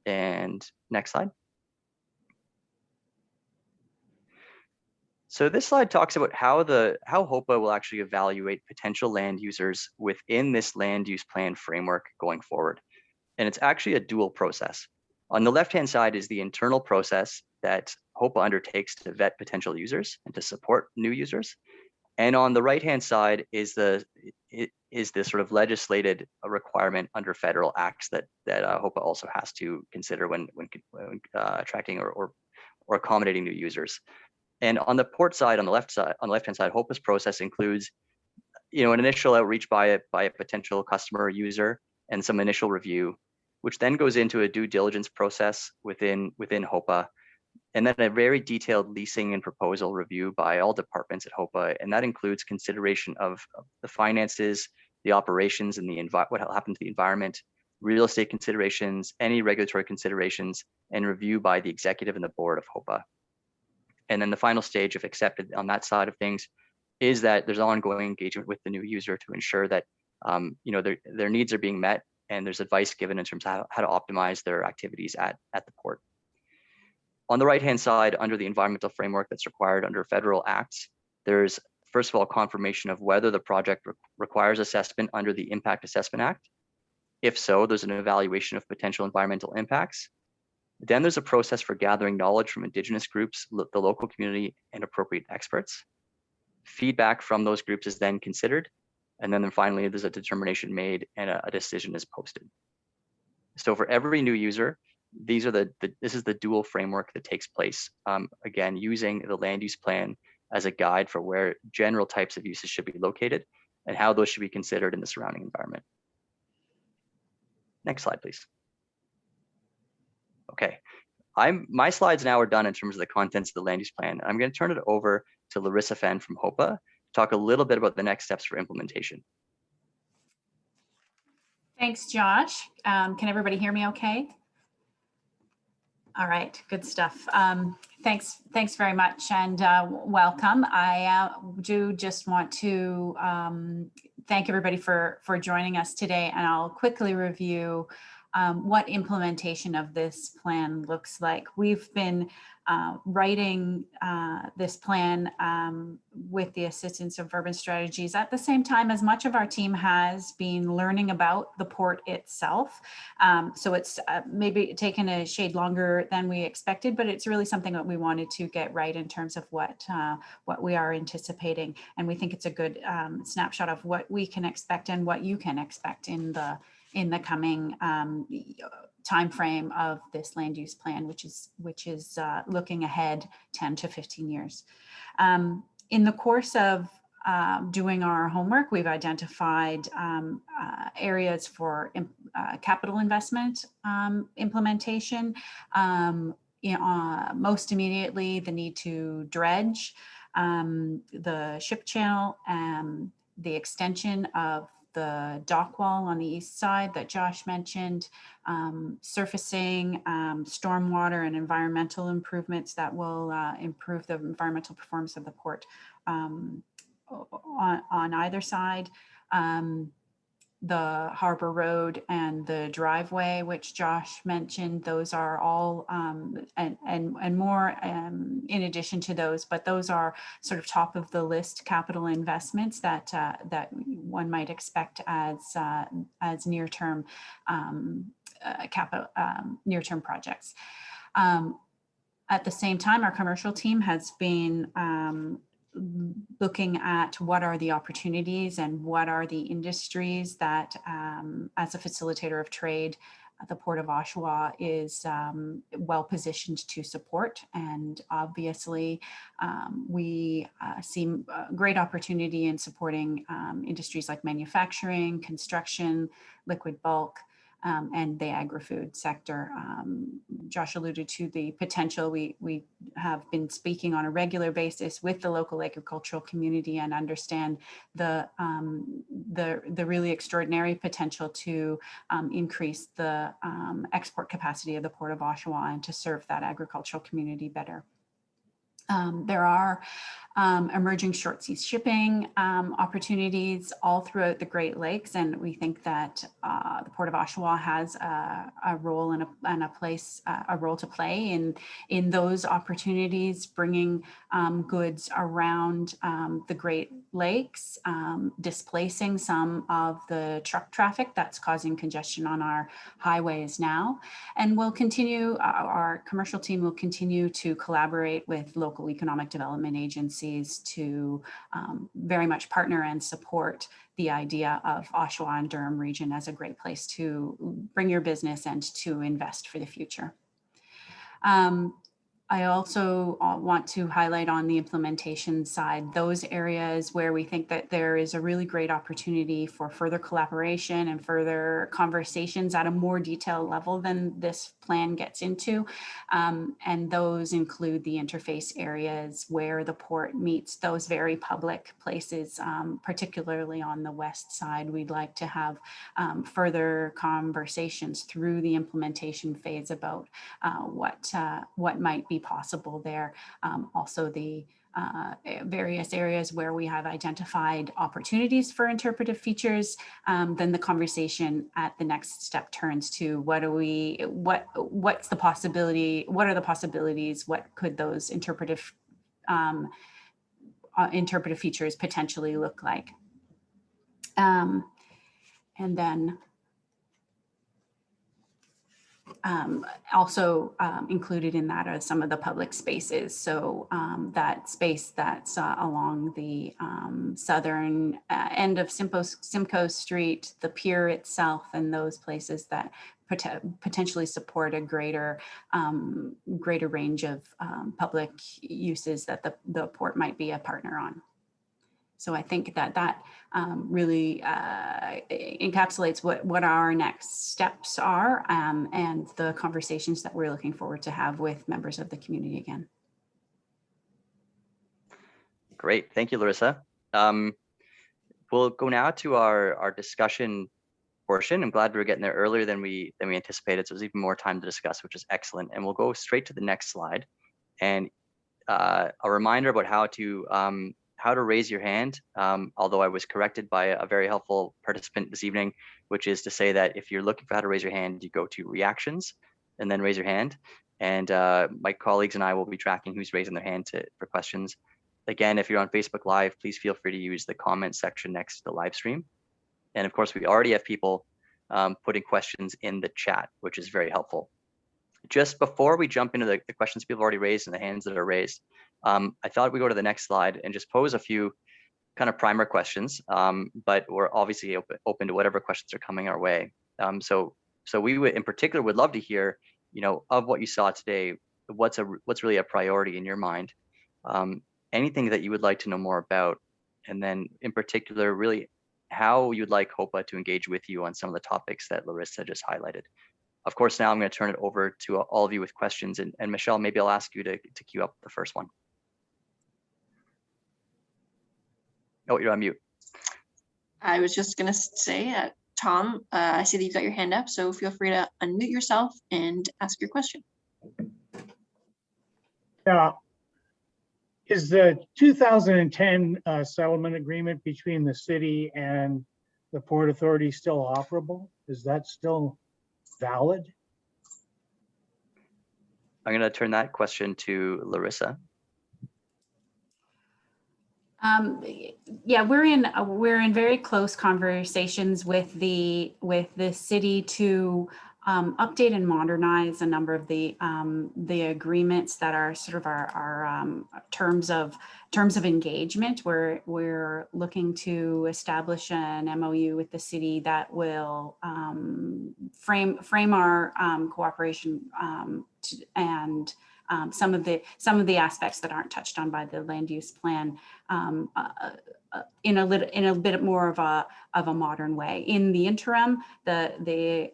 And next slide. So this slide talks about how HOPA will actually evaluate potential land users within this land use plan framework going forward. And it's actually a dual process. On the left-hand side is the internal process that HOPA undertakes to vet potential users and to support new users. And on the right-hand side is the sort of legislated requirement under federal acts that HOPA also has to consider when attracting or accommodating new users. And on the port side, on the left-hand side, HOPA's process includes, an initial outreach by a potential customer or user and some initial review, which then goes into a due diligence process within HOPA, and then a very detailed leasing and proposal review by all departments at HOPA, and that includes consideration of the finances, the operations, and what will happen to the environment, real estate considerations, any regulatory considerations, and review by the executive and the board of HOPA. And then the final stage, if accepted on that side of things, is that there's ongoing engagement with the new user to ensure that their needs are being met, and there's advice given in terms of how to optimize their activities at the port. On the right-hand side, under the environmental framework that's required under federal acts, there's first of all confirmation of whether the project requires assessment under the Impact Assessment Act. If so, there's an evaluation of potential environmental impacts. Then there's a process for gathering knowledge from Indigenous groups, the local community, and appropriate experts. Feedback from those groups is then considered. And then finally, there's a determination made and a decision is posted. So for every new user, this is the dual framework that takes place, again, using the land use plan as a guide for where general types of uses should be located and how those should be considered in the surrounding environment. Next slide, please. Okay, my slides now are done in terms of the contents of the land use plan. I'm going to turn it over to Larissa Fenn from HOPA to talk a little bit about the next steps for implementation. Thanks, Josh. Can everybody hear me okay? All right, good stuff. Thanks very much, and welcome. I do just want to thank everybody for joining us today, and I'll quickly review what implementation of this plan looks like. We've been writing this plan with the assistance of Urban Strategies at the same time as much of our team has been learning about the port itself. So it's maybe taken a shade longer than we expected, but it's really something that we wanted to get right in terms of what we are anticipating. And we think it's a good snapshot of what we can expect and what you can expect in the coming time frame of this land use plan, which is looking ahead 10 to 15 years. In the course of doing our homework, we've identified areas for capital investment implementation. Most immediately, the need to dredge the ship channel, the extension of the dock wall on the east side that Josh mentioned, surfacing, stormwater and environmental improvements that will improve the environmental performance of the port on either side. The Harbor Road and the driveway, which Josh mentioned, those are all, and more in addition to those, but those are sort of top of the list capital investments that that one might expect as near-term near-term projects. At the same time, our commercial team has been looking at what are the opportunities and what are the industries that, as a facilitator of trade, the Port of Oshawa is well positioned to support. And obviously, we see great opportunity in supporting industries like manufacturing, construction, liquid bulk, and the agri-food sector. Josh alluded to the potential. We have been speaking on a regular basis with the local agricultural community and understand the really extraordinary potential to increase the export capacity of the Port of Oshawa and to serve that agricultural community better. There are emerging short sea shipping opportunities all throughout the Great Lakes, and we think that the Port of Oshawa has a role and a place, a role to play in those opportunities, bringing goods around the Great Lakes, displacing some of the truck traffic that's causing congestion on our highways now. And we'll continue, our commercial team will continue to collaborate with local economic development agencies to very much partner and support the idea of Oshawa and Durham region as a great place to bring your business and to invest for the future. I also want to highlight on the implementation side, those areas where we think that there is a really great opportunity for further collaboration and further conversations at a more detailed level than this plan gets into. And those include the interface areas where the port meets those very public places, particularly on the west side. We'd like to have further conversations through the implementation phase about what might be possible there. Also the various areas where we have identified opportunities for interpretive features, then the conversation at the next step turns to what's the possibility, what are the possibilities, what could those interpretive features potentially look like. And then also included in that are some of the public spaces. So that space that's along the southern end of Simcoe Street, the pier itself, and those places that potentially support a greater range of public uses that the port might be a partner on. So I think that really encapsulates what our next steps are and the conversations that we're looking forward to have with members of the community again. Great, thank you, Larissa. We'll go now to our discussion portion. I'm glad we're getting there earlier than we anticipated, so there's even more time to discuss, which is excellent. And we'll go straight to the next slide. And a reminder about how how to raise your hand, although I was corrected by a very helpful participant this evening, which is to say that if you're looking for how to raise your hand, you go to reactions and then raise your hand. And my colleagues and I will be tracking who's raising their hand for questions. Again, if you're on Facebook Live, please feel free to use the comment section next to the live stream. And of course, we already have people putting questions in the chat, which is very helpful. Just before we jump into the questions people have already raised and the hands that are raised, I thought we'd go to the next slide and just pose a few kind of primer questions, but we're obviously open to whatever questions are coming our way. So we would, in particular, would love to hear, of what you saw today, what's really a priority in your mind, anything that you would like to know more about, and then in particular, really how you'd like HOPA to engage with you on some of the topics that Larissa just highlighted. Of course, now I'm going to turn it over to all of you with questions, and Michelle, maybe I'll ask you to queue up the first one. Oh, you're on mute. I was just going to say, Tom, I see that you've got your hand up, so feel free to unmute yourself and ask your question. Yeah. Is the 2010 settlement agreement between the city and the Port Authority still operable? Is that still valid? I'm going to turn that question to Larissa. Yeah, we're in very close conversations with the city to update and modernize a number of the agreements that are sort of our terms of engagement. We're looking to establish an MOU with the city that will frame our cooperation and some of the aspects that aren't touched on by the land use plan in a bit more of a modern way. In the interim, the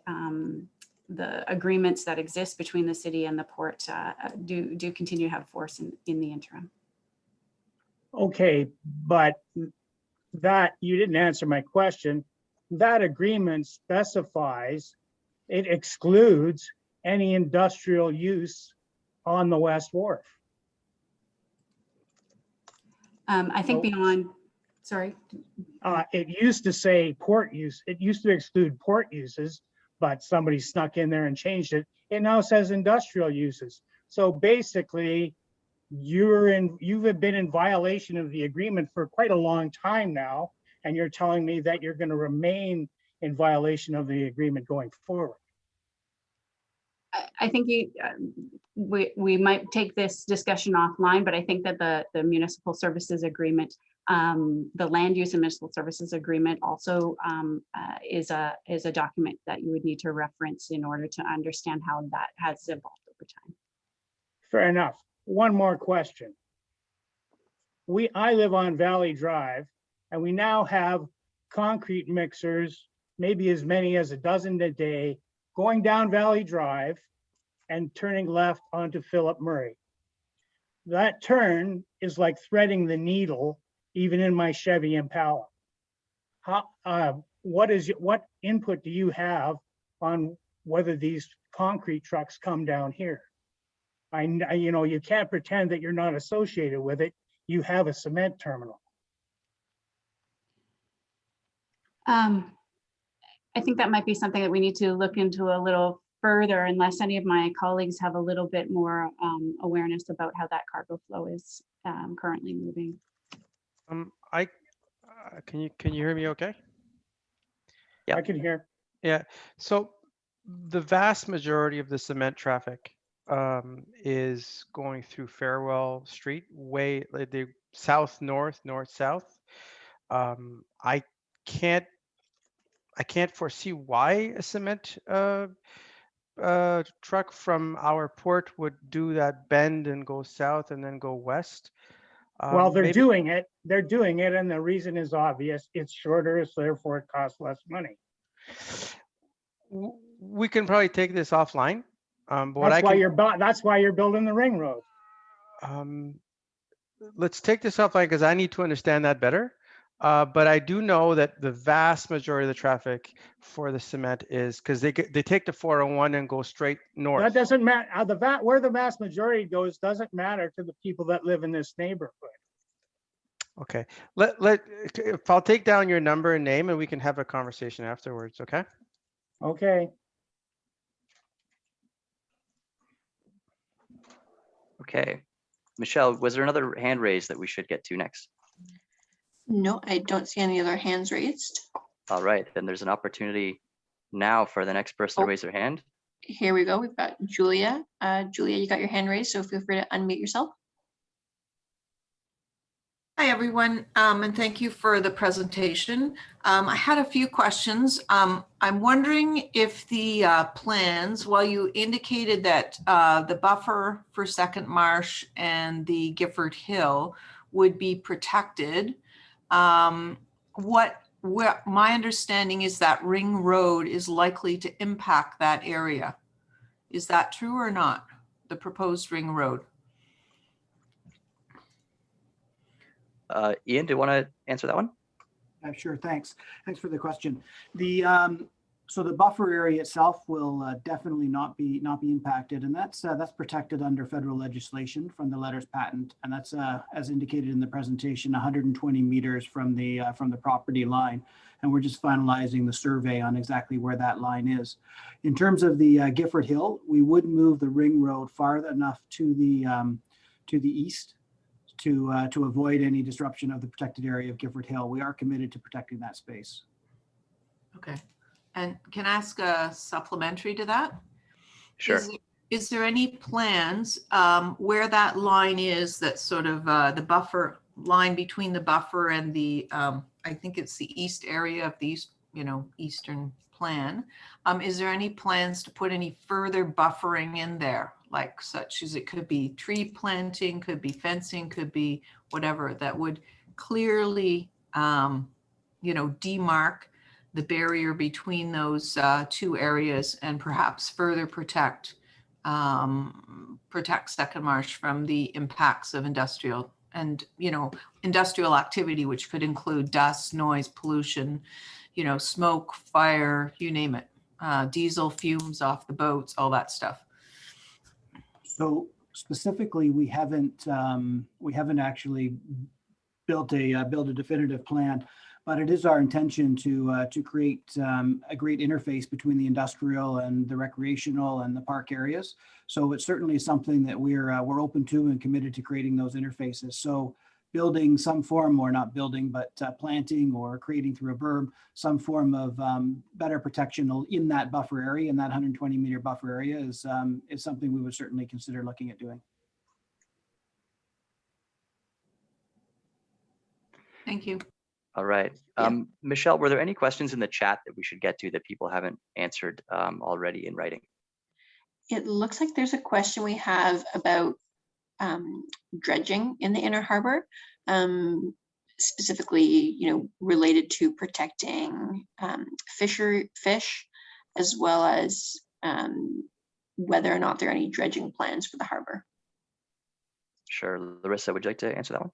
agreements that exist between the city and the port do continue to have force in the interim. Okay, but that you didn't answer my question. That agreement specifies it excludes any industrial use on the West Wharf. I think beyond, sorry. It used to say port use. It used to exclude port uses, but somebody snuck in there and changed it. It now says industrial uses. So basically, you've been in violation of the agreement for quite a long time now, and you're telling me that you're going to remain in violation of the agreement going forward. I think we might take this discussion offline, but I think that the municipal services agreement, the land use and municipal services agreement also is a document that you would need to reference in order to understand how that has evolved over time. Fair enough. One more question. I live on Valley Drive, and we now have concrete mixers, maybe as many as a dozen a day, going down Valley Drive and turning left onto Philip Murray. That turn is like threading the needle, even in my Chevy Impala. What input do you have on whether these concrete trucks come down here? You can't pretend that you're not associated with it. You have a cement terminal. I think that might be something that we need to look into a little further, unless any of my colleagues have a little bit more awareness about how that cargo flow is currently moving. Can you hear me okay? Yeah, I can hear. Yeah, so the vast majority of the cement traffic is going through Farewell Street, way the south-north, north-south. I can't foresee why a cement truck from our port would do that bend and go south and then go west. Well, they're doing it. They're doing it, and the reason is obvious. It's shorter, so therefore it costs less money. We can probably take this offline. But that's why you're building the ring road. Let's take this offline because I need to understand that better. But I do know that the vast majority of the traffic for the cement is because they take the 401 and go straight north. That doesn't matter. Where the vast majority goes doesn't matter to the people that live in this neighborhood. Okay. If I'll take down your number and name and we can have a conversation afterwards, okay? Okay, Okay. Michelle, was there another hand raised that we should get to next? No, I don't see any other hands raised. All right, then there's an opportunity now for the next person to Oh. raise their hand. Here we go. We've got Julia. Julia, you got your hand raised, so feel free to unmute yourself. Hi, everyone, and thank you for the presentation. I had a few questions. I'm wondering if the plans, while you indicated that the buffer for Second Marsh and the Gifford Hill would be protected, what my understanding is that Ring Road is likely to impact that area. Is that true or not? The proposed Ring Road? Ian, do you want to answer that one? Sure, thanks. Thanks for the question. So the buffer area itself will definitely not be impacted, and that's protected under federal legislation from the letters patent, and that's as indicated in the presentation, 120 meters from the property line, and we're just finalizing the survey on exactly where that line is. In terms of the Gifford Hill, we would move the ring road far enough to the east to avoid any disruption of the protected area of Gifford Hill. We are committed to protecting that space. Okay. And can I ask a supplementary to that? Sure. Is there any plans where that line is, that sort of the buffer line between the buffer and the, I think it's the east area of the east, eastern plan. Is there any plans to put any further buffering in there, like such as it could be tree planting, could be fencing, could be whatever that would clearly, demarc the barrier between those two areas and perhaps further protect Second Marsh from the impacts of industrial activity, which could include dust, noise, pollution, smoke, fire, you name it, diesel fumes off the boats, all that stuff. So specifically, we haven't actually built a definitive plan, but it is our intention to create a great interface between the industrial and the recreational and the park areas. So it's certainly something that we're open to and committed to creating those interfaces. So building some form, or not building, but planting or creating through a berm, some form of better protection in that buffer area, in that 120 meter buffer area is something we would certainly consider looking at doing. Thank you. All right. Yeah. Michelle, were there any questions in the chat that we should get to that people haven't answered already in writing? It looks like there's a question we have about dredging in the Inner Harbor, specifically, related to protecting fish, as well as whether or not there are any dredging plans for the harbor. Sure. Larissa, would you like to answer that one?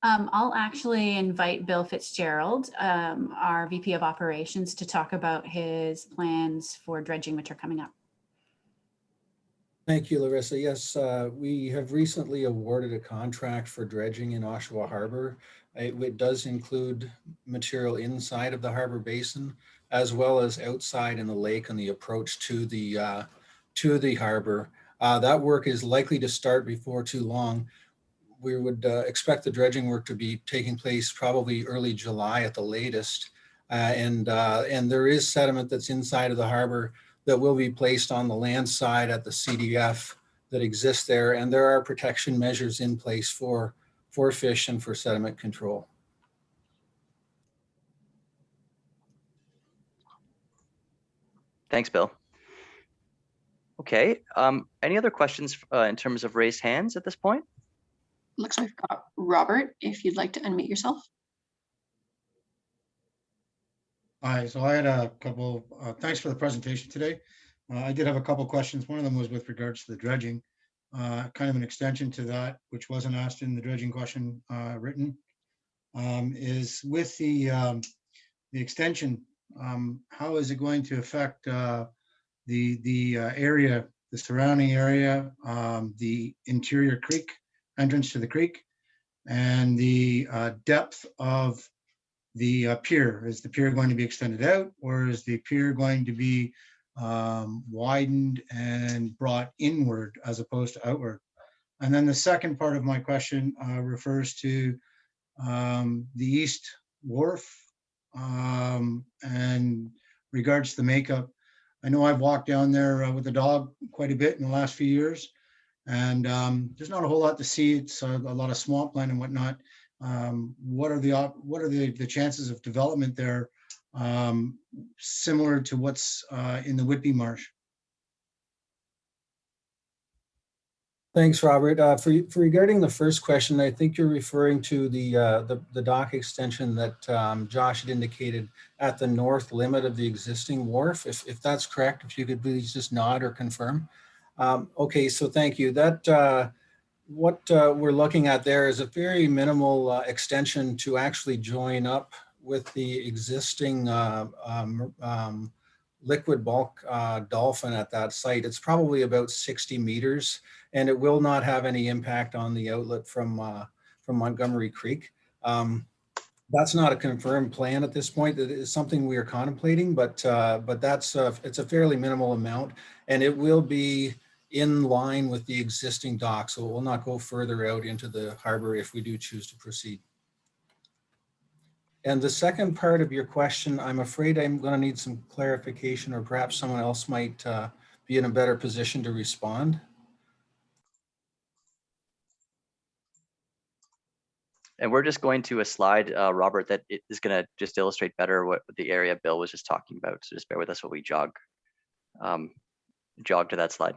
I'll actually invite Bill Fitzgerald, our VP of Operations, to talk about his plans for dredging, which are coming up. Thank you, Larissa. Yes, we have recently awarded a contract for dredging in Oshawa Harbor. It does include material inside of the harbor basin, as well as outside in the lake on the approach to the harbor. That work is likely to start before too long. We would expect the dredging work to be taking place probably early July at the latest. And there is sediment that's inside of the harbor that will be placed on the land side at the CDF that exists there. And there are protection measures in place for fish and for sediment control. Thanks, Bill. Okay. Any other questions in terms of raised hands at this point? Looks like we've got Robert, if you'd like to unmute yourself. Hi, so I had a couple, thanks for the presentation today. I did have a couple questions. One of them was with regards to the dredging, kind of an extension to that, which wasn't asked in the dredging question written, is with the extension, how is it going to affect the area, the surrounding area, the interior creek, entrance to the creek, and the depth of the pier. Is the pier going to be extended out, or is the pier going to be widened and brought inward as opposed to outward? And then the second part of my question refers to the East Wharf and regards to the makeup. I know I've walked down there with the dog quite a bit in the last few years, and there's not a whole lot to see. It's a lot of swampland and whatnot. What are the chances of development there, similar to what's in the Whitby Marsh? Thanks, Robert. For regarding the first question, I think you're referring to the dock extension that Josh had indicated at the north limit of the existing wharf. If that's correct, if you could please just nod or confirm. Okay, so thank you. That what we're looking at there is a very minimal extension to actually join up with the existing liquid bulk dolphin at that site. It's probably about 60 meters, and it will not have any impact on the outlet from Montgomery Creek. That's not a confirmed plan at this point. It is something we are contemplating, but that's it's a fairly minimal amount, and it will be in line with the existing dock, so it will not go further out into the harbor if we do choose to proceed. And the second part of your question, I'm afraid I'm going to need some clarification, or perhaps someone else might be in a better position to respond. And we're just going to a slide, Robert, that it is going to just illustrate better what the area Bill was just talking about. So just bear with us while we jog to that slide.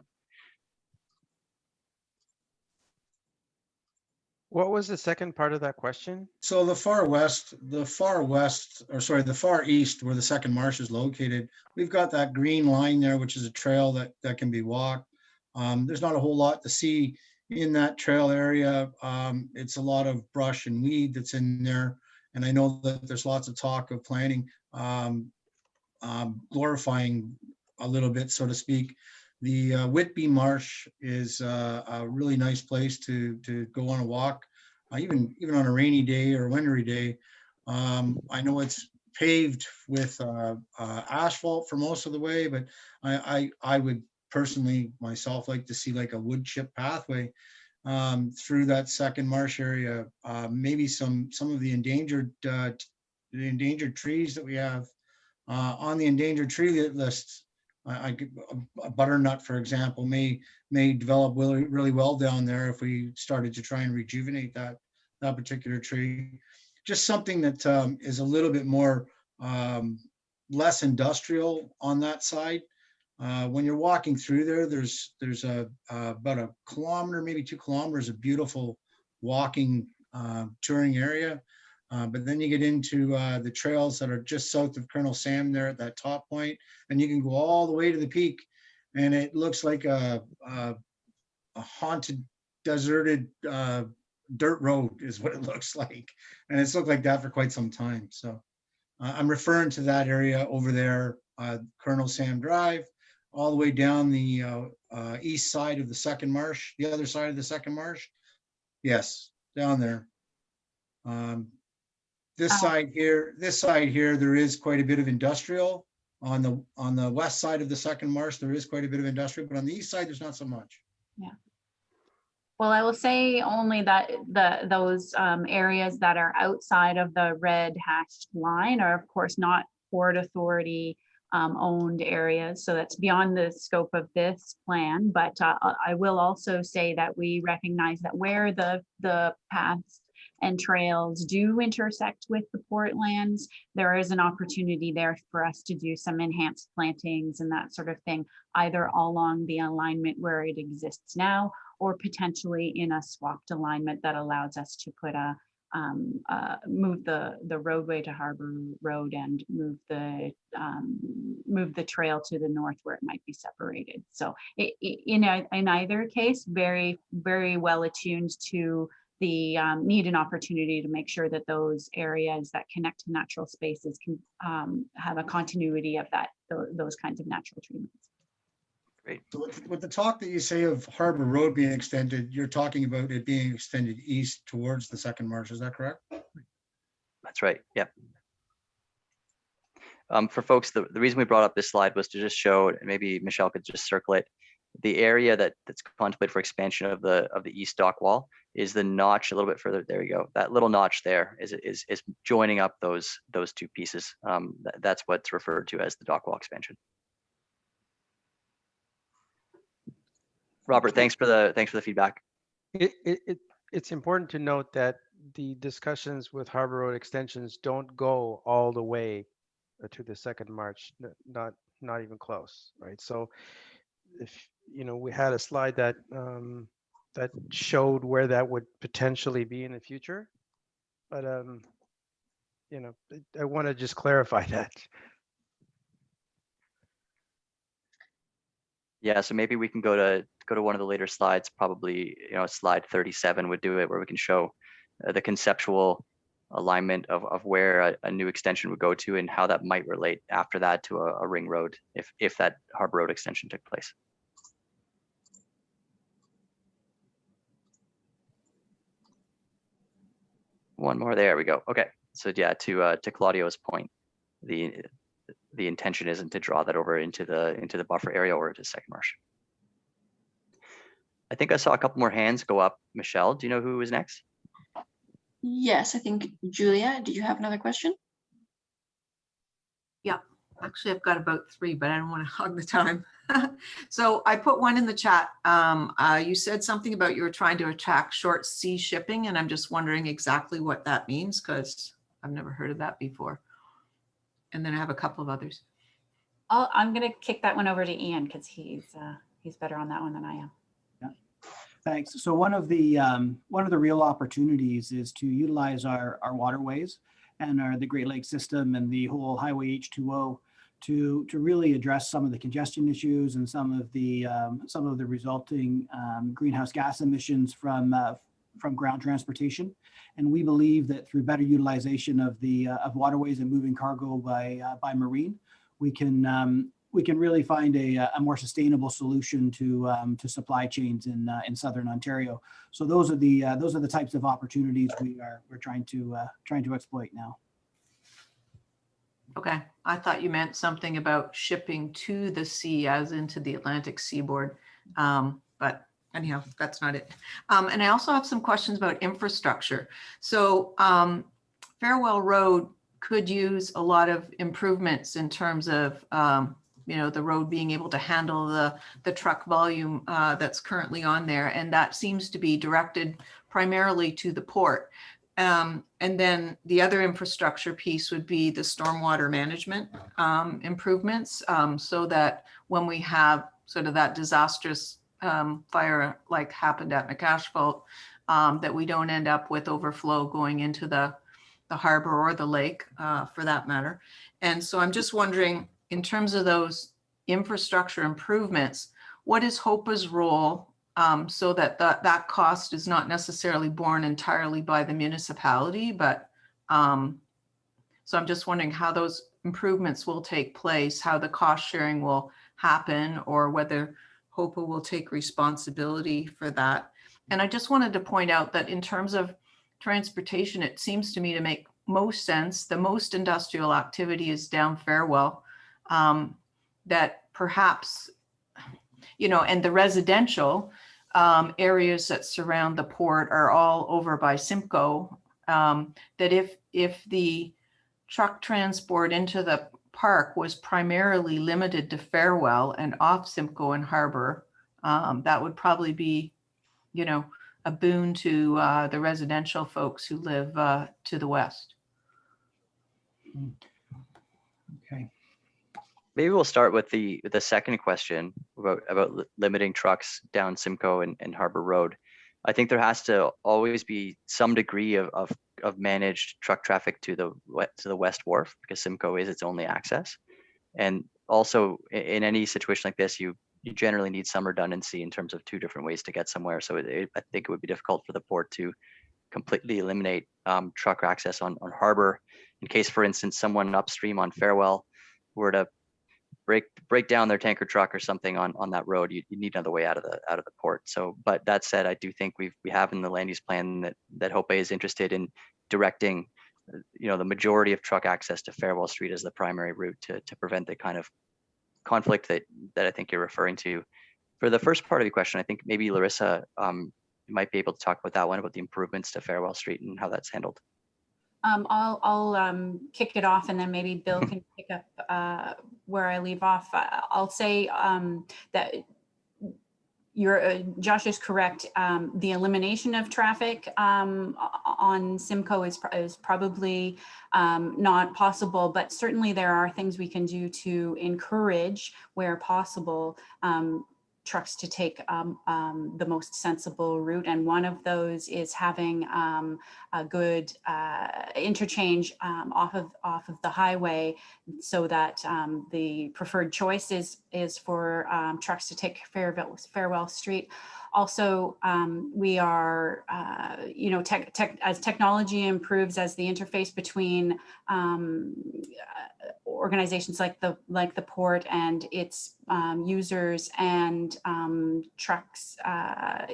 What was the second part of that question? So the far east, where the second marsh is located, we've got that green line there, which is a trail that can be walked. There's not a whole lot to see in that trail area. It's a lot of brush and weed that's in there. And I know that there's lots of talk of planning, glorifying a little bit, so to speak. The Whitby Marsh is a really nice place to go on a walk, even on a rainy day or a wintry day. I know it's paved with asphalt for most of the way, but I would personally myself like to see like a wood chip pathway through that second marsh area. Maybe some of the endangered trees that we have on the endangered tree list. A butternut, for example, may develop really well down there if we started to try and rejuvenate that particular tree. Just something that is a little bit more less industrial on that side. When you're walking through there's about a kilometer, maybe 2 kilometers of beautiful walking touring area. But then you get into the trails that are just south of Colonel Sam there at that top point, and you can go all the way to the peak, and it looks like a haunted, deserted dirt road is what it looks like. And it's looked like that for quite some time. So I'm referring to that area over there, Colonel Sam Drive, all the way down the east side of the second marsh, the other side of the second marsh. Yes, down there. This side here, there is quite a bit of industrial. On the west side of the second marsh, there is quite a bit of industrial, but on the east side, there's not so much. Yeah. Well, I will say only that those areas that are outside of the red hashed line are, of course, not Port Authority owned areas. So that's beyond the scope of this plan. But I will also say that we recognize that where the paths and trails do intersect with the port lands, there is an opportunity there for us to do some enhanced plantings and that sort of thing, either along the alignment where it exists now, or potentially in a swapped alignment that allows us to put move the roadway to Harbor Road and move the trail to the north where it might be separated. So in either case, very, very well attuned to the need and opportunity to make sure that those areas that connect to natural spaces can have a continuity of those kinds of natural treatments. So with the talk that you say of Harbor Road being extended, you're talking about it being extended east towards the second marsh, is that correct? That's right. Yep. For folks, the reason we brought up this slide was to just show, and maybe Michelle could just circle it, the area that's contemplated for expansion of the east dock wall is the notch a little bit further. There you go. That little notch there is joining up those two pieces. That's what's referred to as the dock wall expansion. Robert, thanks for the feedback. It's important to note that the discussions with Harbor Road extensions don't go all the way to the second march, not even close, right? So if we had a slide that that showed where that would potentially be in the future, but I want to just clarify that. Yeah, so maybe we can go to one of the later slides. Probably slide 37 would do it, where we can show the conceptual alignment of where a new extension would go to and how that might relate after that to a ring road if that Harbor Road extension took place. One more, there we go. Okay, so yeah, to Claudio's point, the intention isn't to draw that over into the buffer area or into second marsh. I think I saw a couple more hands go up. Michelle, do you know who was next? Yes, I think Julia, did you have another question? Yeah, actually I've got about 3, but I don't want to hog the time. So I put one in the chat. You said something about you were trying to attract short sea shipping, and I'm just wondering exactly what that means, because I've never heard of that before. And then I have a couple of others. I'm going to kick that one over to Ian because he's better on that one than I am. Yeah. Thanks. So one of the real opportunities is to utilize our waterways and the Great Lakes system and the whole Highway H2O to really address some of the congestion issues and some of the resulting greenhouse gas emissions from ground transportation. And we believe that through better utilization of waterways and moving cargo by marine, we can really find a more sustainable solution to supply chains in southern Ontario. So those are the types of opportunities we're trying to exploit now. Okay, I thought you meant something about shipping to the sea, as into the Atlantic seaboard, but anyhow, that's not it. And I also have some questions about infrastructure. So Farewell Road could use a lot of improvements in terms of the road being able to handle the truck volume that's currently on there, and that seems to be directed primarily to the port. And then the other infrastructure piece would be the stormwater management improvements, so that when we have sort of that disastrous fire like happened at McAsphalt, that we don't end up with overflow going into the harbor or the lake for that matter. And so I'm just wondering, in terms of those infrastructure improvements, what is HOPA's role so that that cost is not necessarily borne entirely by the municipality, but so I'm just wondering how those improvements will take place, how the cost sharing will happen, or whether HOPA will take responsibility for that. And I just wanted to point out that in terms of transportation, it seems to me to make most sense. The most industrial activity is down Farewell, that perhaps, and the residential areas that surround the port are all over by Simcoe, that if the truck transport into the park was primarily limited to Farewell and off Simcoe and Harbor, that would probably be, a boon to the residential folks who live to the west. Okay. Maybe we'll start with the second question about limiting trucks down Simcoe and Harbor Road. I think there has to always be some degree of managed truck traffic to the West Wharf, because Simcoe is its only access. And also in any situation like this, you generally need some redundancy in terms of 2 different ways to get somewhere. So I think it would be difficult for the port to completely eliminate truck access on Harbor, in case, for instance, someone upstream on Farewell were to break down their tanker truck or something on that road, you need another way out of the port. So, but that said, I do think we have in the land use plan that Hope Bay is interested in directing, the majority of truck access to Farewell Street as the primary route to prevent the kind of conflict that I think you're referring to. For the first part of your question, I think maybe Larissa, you might be able to talk about that one, about the improvements to Farewell Street and how that's handled. I'll kick it off, and then maybe Bill can pick up where I leave off. I'll say that Josh is correct. The elimination of traffic on Simcoe is probably not possible, but certainly there are things we can do to encourage, where possible, trucks to take the most sensible route. And one of those is having a good interchange off of the highway, so that the preferred choice is for trucks to take Farewell Street. Also, we are, as technology improves, as the interface between organizations like the port and its users and trucks,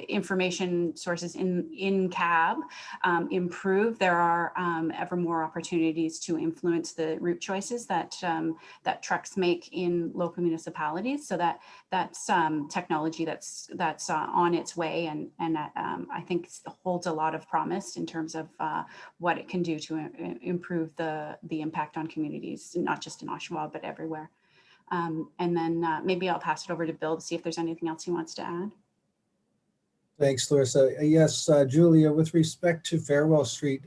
information sources in cab improve, there are ever more opportunities to influence the route choices that trucks make in local municipalities. So that's technology that's on its way, and I think holds a lot of promise in terms of what it can do to improve the impact on communities, not just in Oshawa, but everywhere. And then maybe I'll pass it over to Bill to see if there's anything else he wants to add. Thanks, Larissa. Yes, Julia, with respect to Farewell Street,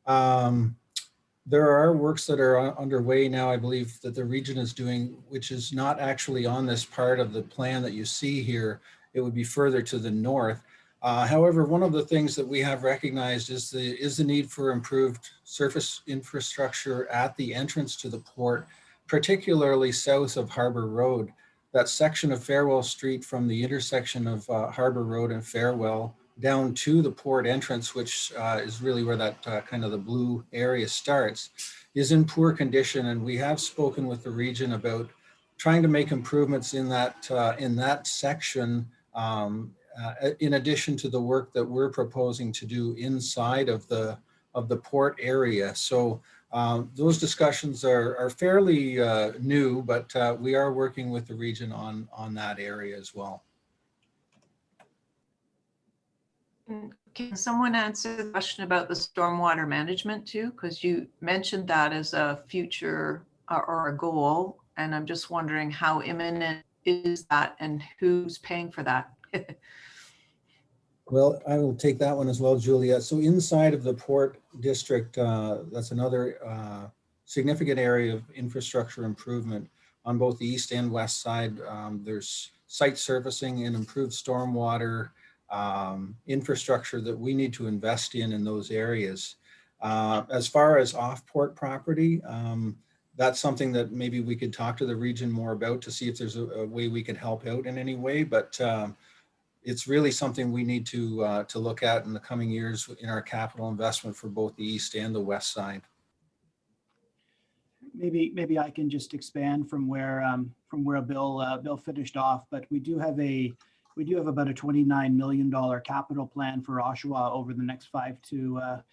there are works that are underway now, I believe, that the region is doing, which is not actually on this part of the plan that you see here. It would be further to the north. However, one of the things that we have recognized is the need for improved surface infrastructure at the entrance to the port, particularly south of Harbour Road. That section of Farewell Street from the intersection of Harbour Road and Farewell down to the port entrance, which is really where that kind of the blue area starts, is in poor condition. And we have spoken with the region about trying to make improvements in that section, in addition to the work that we're proposing to do inside of the port area. So those discussions are fairly new, but we are working with the region on that area as well. Can someone answer the question about the stormwater management too? Because you mentioned that as a future or a goal, and I'm just wondering how imminent is that and who's paying for that? Well, I will take that one as well, Julia. So inside of the Port District, that's another significant area of infrastructure improvement on both the east and west side. There's site surfacing and improved stormwater infrastructure that we need to invest in those areas. As far as off-port property, that's something that maybe we could talk to the region more about to see if there's a way we can help out in any way. But it's really something we need to look at in the coming years in our capital investment for both the east and the west side. Maybe I can just expand from where Bill finished off, but we do have about a $29 million capital plan for Oshawa over the next five-year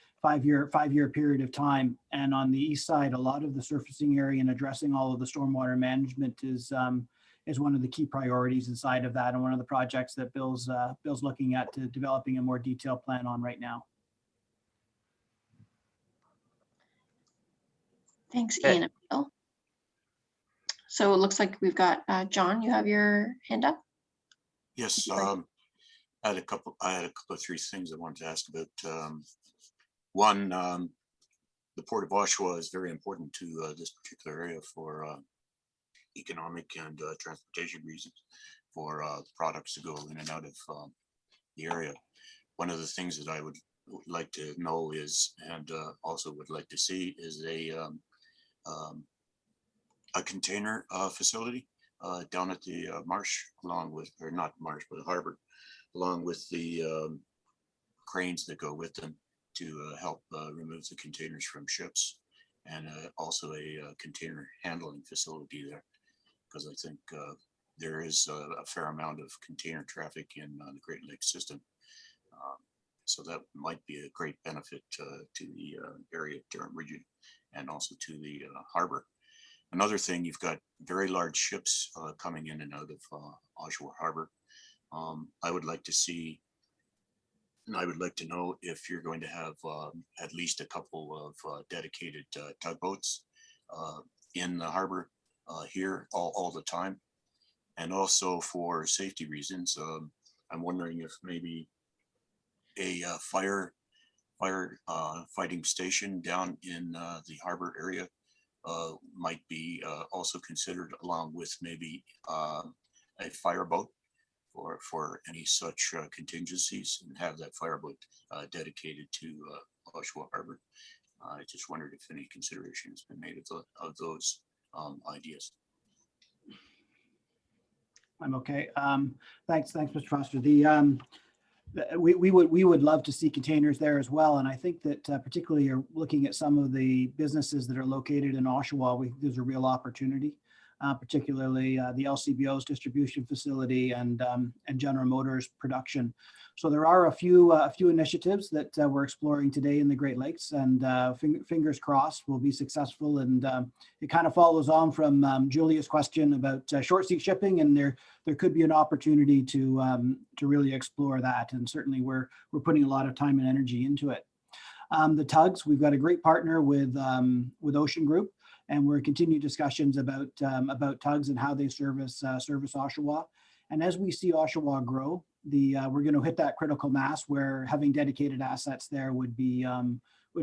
period of time. And on the east side, a lot of the surfacing area and addressing all of the stormwater management is one of the key priorities inside of that, and one of the projects that Bill's looking at to developing a more detailed plan on right now. Thanks, Ian and Bill. So it looks like we've got John, you have your hand up. Yes, I had a couple of three things I wanted to ask about. One, the Port of Oshawa is very important to this particular area for economic and transportation reasons, for products to go in and out of the area. One of the things that I would like to know is, and also would like to see, is a container facility down at the marsh, along with, or not marsh, but the harbor, along with the cranes that go with them to help remove the containers from ships, and also a container handling facility there. because I think there is a fair amount of container traffic in the Great Lakes system. So that might be a great benefit to the area Durham region and also to the harbor. Another thing, you've got very large ships coming in and out of Oshawa Harbor. I would like to see, and I would like to know if you're going to have at least a couple of dedicated tugboats in the harbor here all the time. And also for safety reasons, I'm wondering if maybe a fighting station down in the harbor area might be also considered, along with maybe a fireboat for any such contingencies, and have that fireboat dedicated to Oshawa Harbor. I just wondered if any consideration has been made of those ideas. I'm okay. Thanks, Mr. Foster. We would love to see containers there as well. And I think that particularly you're looking at some of the businesses that are located in Oshawa, there's a real opportunity, particularly the LCBO's distribution facility and General Motors production. So there are a few initiatives that we're exploring today in the Great Lakes, and fingers crossed we'll be successful. And it kind of follows on from Julia's question about short sea shipping, and there could be an opportunity to really explore that. And certainly we're putting a lot of time and energy into it. The tugs, we've got a great partner with Ocean Group, and we're continuing discussions about tugs and how they service Oshawa. And as we see Oshawa grow, we're going to hit that critical mass where having dedicated assets there would be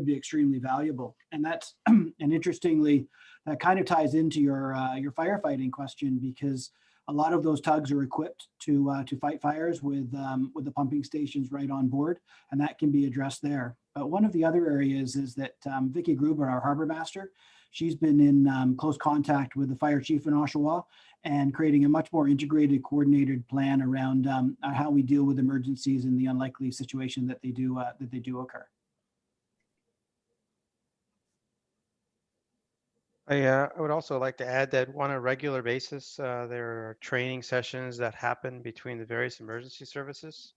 extremely valuable. And that's and interestingly, that kind of ties into your firefighting question, because a lot of those tugs are equipped to fight fires with the pumping stations right on board, and that can be addressed there. But one of the other areas is that Vicky Gruber, our harbor master, she's been in close contact with the fire chief in Oshawa and creating a much more integrated, coordinated plan around how we deal with emergencies in the unlikely situation that they do occur. I would also like to add that on a regular basis, there are training sessions that happen between the various emergency services.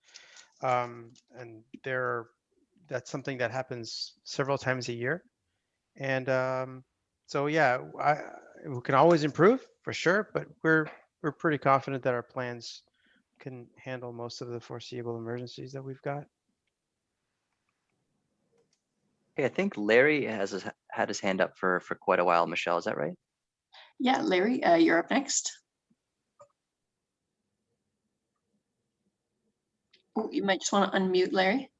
And that's something that happens several times a year. And so, yeah, we can always improve for sure, but we're pretty confident that our plans can handle most of the foreseeable emergencies that we've got. Hey, I think Larry has had his hand up for quite a while. Michelle, is that right? Yeah, Larry, you're up next. Oh, you might just want to unmute Larry.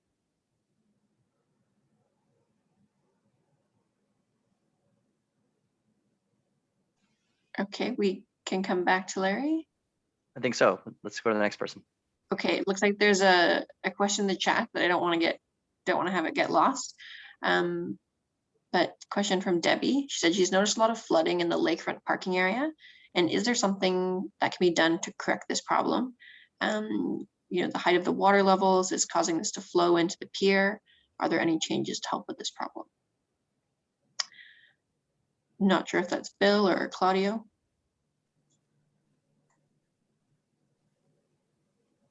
Okay, we can come back to Larry. I think so. Let's go to the next person. Okay, it looks like there's a question in the chat, but I don't want to have it get lost. But question from Debbie. She said she's noticed a lot of flooding in the lakefront parking area. And is there something that can be done to correct this problem? The height of the water levels is causing this to flow into the pier. Are there any changes to help with this problem? Not sure if that's Bill or Claudio.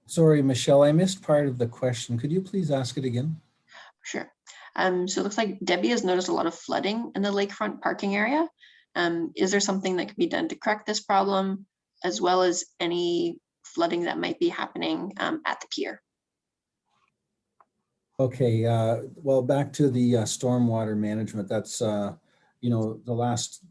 Sorry, Michelle, I missed part of the question. Could you please ask it again? Sure. So it looks like Debbie has noticed a lot of flooding in the lakefront parking area. Is there something that can be done to correct this problem, as well as any flooding that might be happening at the pier? Okay, well, back to the stormwater management. That's, the last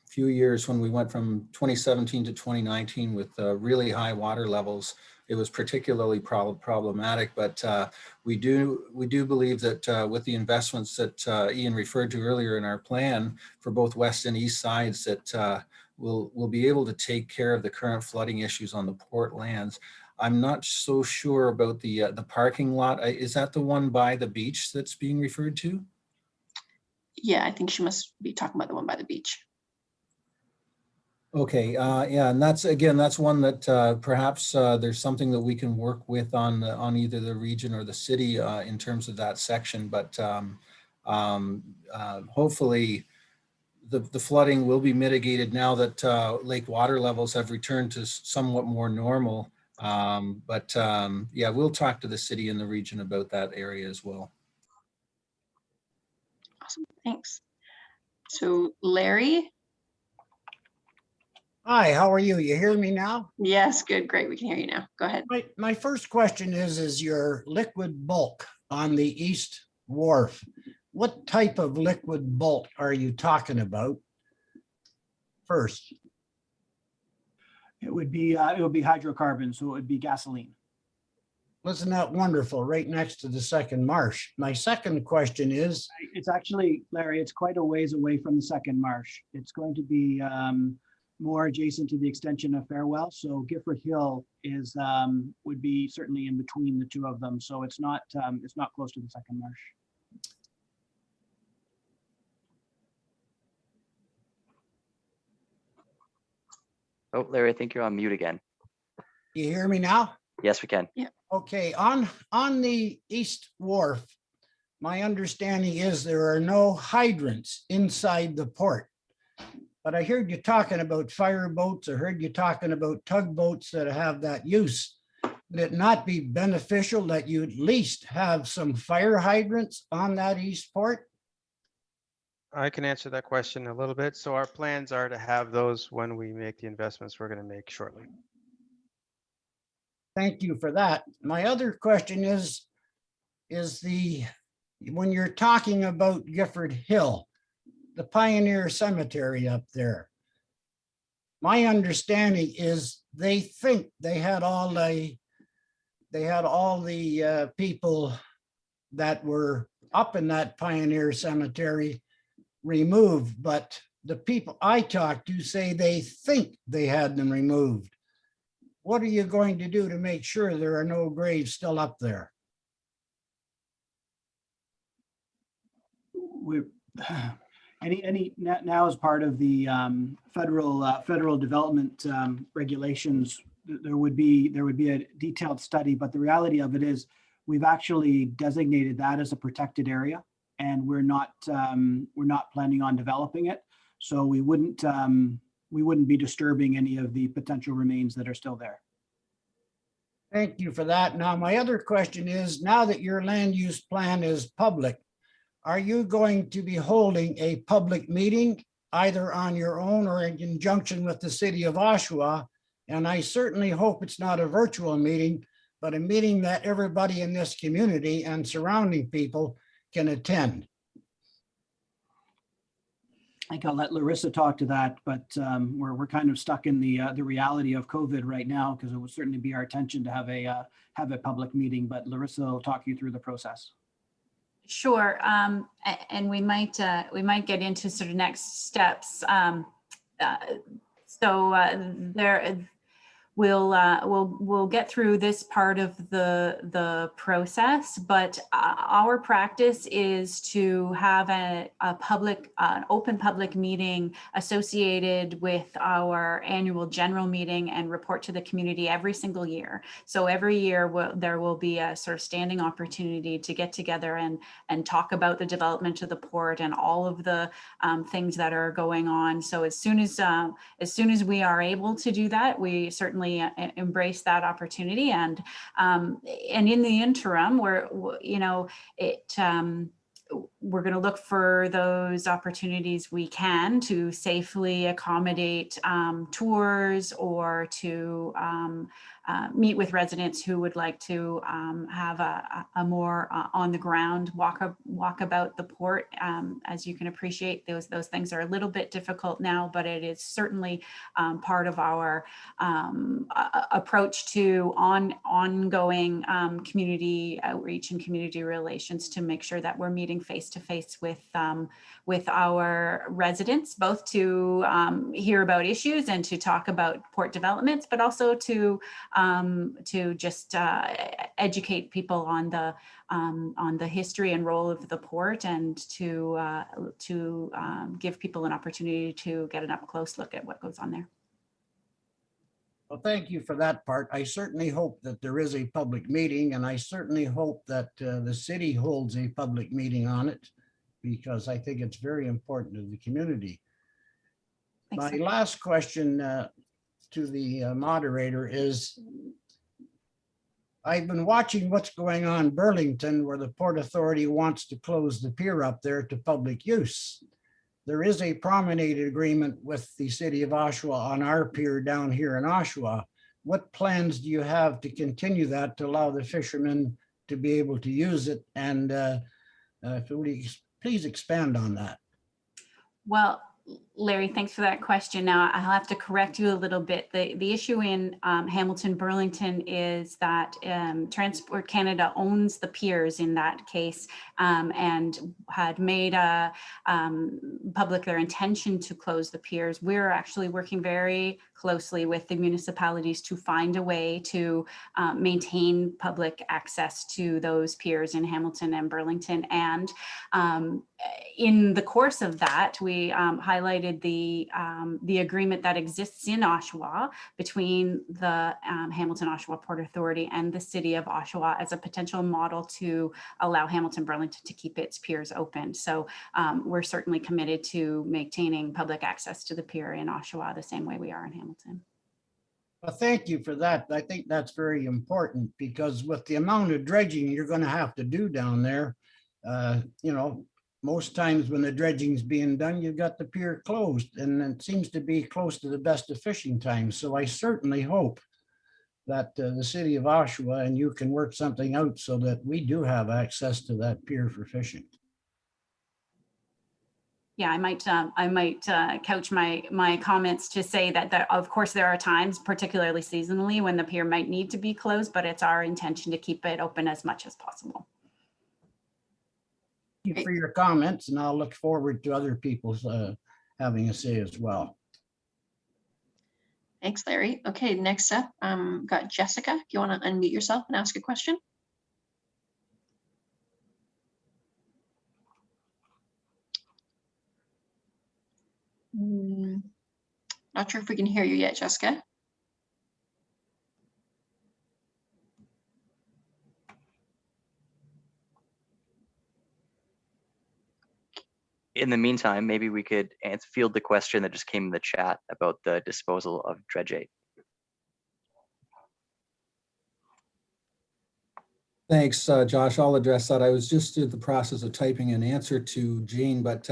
few years when we went from 2017 to 2019 with really high water levels, it was particularly problematic, but we do believe that with the investments that Ian referred to earlier in our plan for both west and east sides, that we'll be able to take care of the current flooding issues on the port lands. I'm not so sure about the parking lot. Is that the one by the beach that's being referred to? Yeah, I think she must be talking about the one by the beach. Okay, yeah, and that's one that perhaps there's something that we can work with on either the region or the city in terms of that section. But hopefully the flooding will be mitigated now that lake water levels have returned to somewhat more normal. Yeah, we'll talk to the city and the region about that area as well. Awesome, thanks. So Larry? Hi, how are you? You hear me now? Yes, good, great, we can hear you now. Go ahead. My first question is your liquid bulk on the East Wharf, what type of liquid bulk are you talking about first? It would be hydrocarbon, so it would be gasoline. Wasn't that wonderful, right next to the second marsh? My second question is, It's actually, Larry, it's quite a ways away from the second marsh. It's going to be more adjacent to the extension of Farewell. So Gifford Hill is would be certainly in between the two of them. So it's not close to the second marsh. Oh, Larry, I think you're on mute again. you hear me now? Yes, we can. Okay, on the East Wharf, my understanding is there are no hydrants inside the port. But I heard you talking about fireboats. I heard you talking about tugboats that have that use. Would it not be beneficial that you at least have some fire hydrants on that East Port? I can answer that question a little bit. So our plans are to have those when we make the investments we're going to make shortly. Thank you for that. My other question is when you're talking about Gifford Hill, the Pioneer Cemetery up there, my understanding is they think they had all the people that were up in that Pioneer Cemetery removed, but the people I talked to say they think they had them removed. What are you going to do to make sure there are no graves still up there? Now as part of the federal development regulations, there would be a detailed study, but the reality of it is we've actually designated that as a protected area, and we're not planning on developing it, so we wouldn't be disturbing any of the potential remains that are still there. Thank you for that. Now, my other question is, now that your land use plan is public, are you going to be holding a public meeting either on your own or in conjunction with the city of Oshawa? And I certainly hope it's not a virtual meeting, but a meeting that everybody in this community and surrounding people can attend. I think I'll let Larissa talk to that, but we're kind of stuck in the reality of COVID right now, because it would certainly be our intention to have a public meeting, but Larissa will talk you through the process. Sure, and we might get into sort of next steps. We'll get through this part of the process, but our practice is to have an open public meeting associated with our annual general meeting and report to the community every single year. So every year there will be a sort of standing opportunity to get together and talk about the development of the port and all of the things that are going on. So as soon as we are able to do that, we certainly embrace that opportunity, and in the interim, we're going to look for those opportunities we can to safely accommodate tours or to meet with residents who would like to have a more on the ground walk about the port. As you can appreciate, those things are a little bit difficult now, but it is certainly part of our approach to ongoing community outreach and community relations to make sure that we're meeting face to face with our residents, both to hear about issues and to talk about port developments, but also to just educate people on the history and role of the port, and to give people an opportunity to get an up close look at what goes on there. Well, thank you for that part. I certainly hope that there is a public meeting, and I certainly hope that the city holds a public meeting on it, because I think it's very important to the community. Thanks, My sir. last question to the moderator is, I've been watching what's going on in Burlington, where the Port Authority wants to close the pier up there to public use. There is a promenade agreement with the city of Oshawa on our pier down here in Oshawa. What plans do you have to continue that, to allow the fishermen to be able to use it? And please expand on that. Well, Larry, thanks for that question. Now, I'll have to correct you a little bit. The issue in Hamilton, Burlington is that Transport Canada owns the piers in that case, and had made public their intention to close the piers. We're actually working very closely with the municipalities to find a way to maintain public access to those piers in Hamilton and Burlington. And in the course of that, we highlighted the agreement that exists in Oshawa between the Hamilton Oshawa Port Authority and the city of Oshawa as a potential model to allow Hamilton Burlington to keep its piers open. So we're certainly committed to maintaining public access to the pier in Oshawa the same way we are in Hamilton. Well, thank you for that. I think that's very important, because with the amount of dredging you're going to have to do down there, most times when the dredging is being done, you've got the pier closed, and it seems to be close to the best of fishing times. So I certainly hope that the city of Oshawa and you can work something out so that we do have access to that pier for fishing. Yeah, I might couch my comments to say that of course there are times, particularly seasonally, when the pier might need to be closed, but it's our intention to keep it open as much as possible. Thank you for your comments, and I'll look forward to other people's having a say as well. Thanks, Larry. Okay, next up, got Jessica. If you want to unmute yourself and ask a question. Not sure if we can hear you yet, Jessica. In the meantime, maybe we could field the question that just came in the chat about the disposal of dredgeate. Thanks, Josh. I'll address that. I was just in the process of typing an answer to Jane, but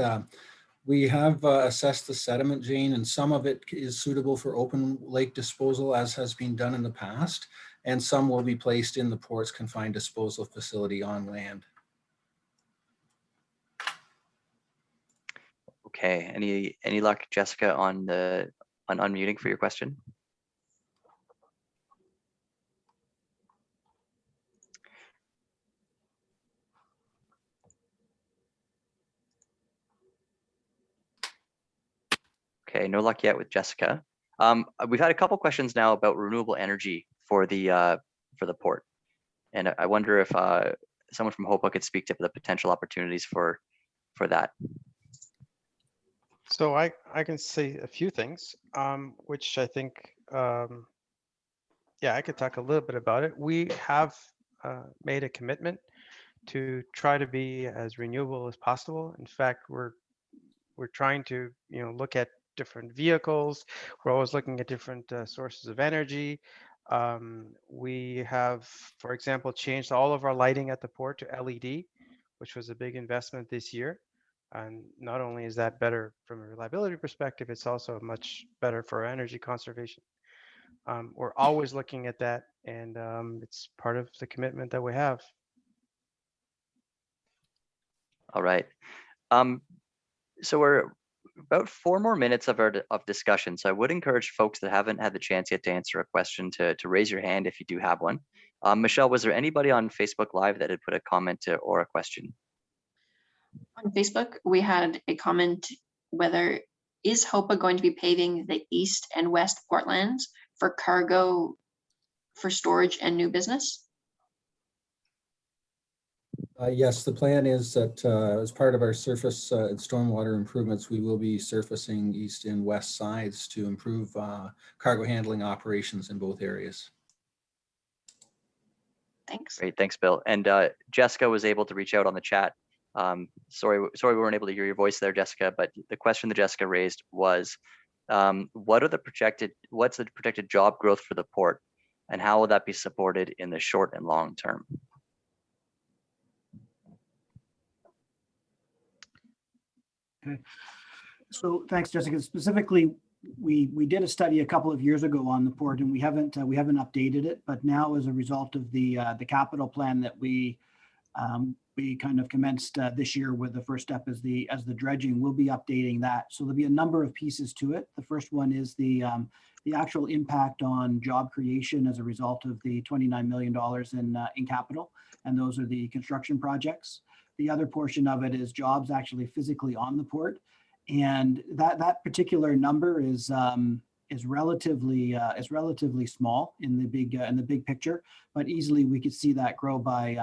we have assessed the sediment, Jane, and some of it is suitable for open lake disposal, as has been done in the past, and some will be placed in the port's confined disposal facility on land. Okay, any luck, Jessica, on unmuting for your question? Okay, no luck yet with Jessica. We've had a couple questions now about renewable energy for the port, and I wonder if someone from HOPA could speak to the potential opportunities for that. So I can say a few things, which I think, yeah, I could talk a little bit about it. We have made a commitment to try to be as renewable as possible. In fact, we're trying to look at different vehicles. We're always looking at different sources of energy. We have, for example, changed all of our lighting at the port to LED, which was a big investment this year. And not only is that better from a reliability perspective, it's also much better for energy conservation. We're always looking at that, and it's part of the commitment that we have. All right. So we're about 4 more minutes of discussion. So I would encourage folks that haven't had the chance yet to answer a question to raise your hand if you do have one. Michelle, was there anybody on Facebook Live that had put a comment or a question? On Facebook, we had a comment whether is HOPA going to be paving the east and west portlands for cargo, for storage and new business? Yes, the plan is that as part of our surface and stormwater improvements, we will be surfacing east and west sides to improve cargo handling operations in both areas. Thanks. Great, thanks, Bill. And Jessica was able to reach out on the chat. Sorry we weren't able to hear your voice there, Jessica, but the question that Jessica raised was, what's the projected job growth for the port, and how will that be supported in the short and long term? Okay. So thanks, Jessica. Specifically, we did a study a couple of years ago on the port, and we haven't updated it. But now, as a result of the capital plan that we kind of commenced this year with the first step as the dredging, we'll be updating that. So there'll be a number of pieces to it. The first one is the actual impact on job creation as a result of the $29 million in capital, and those are the construction projects. The other portion of it is jobs actually physically on the port, and that particular number is relatively small in the big picture, but easily we could see that grow by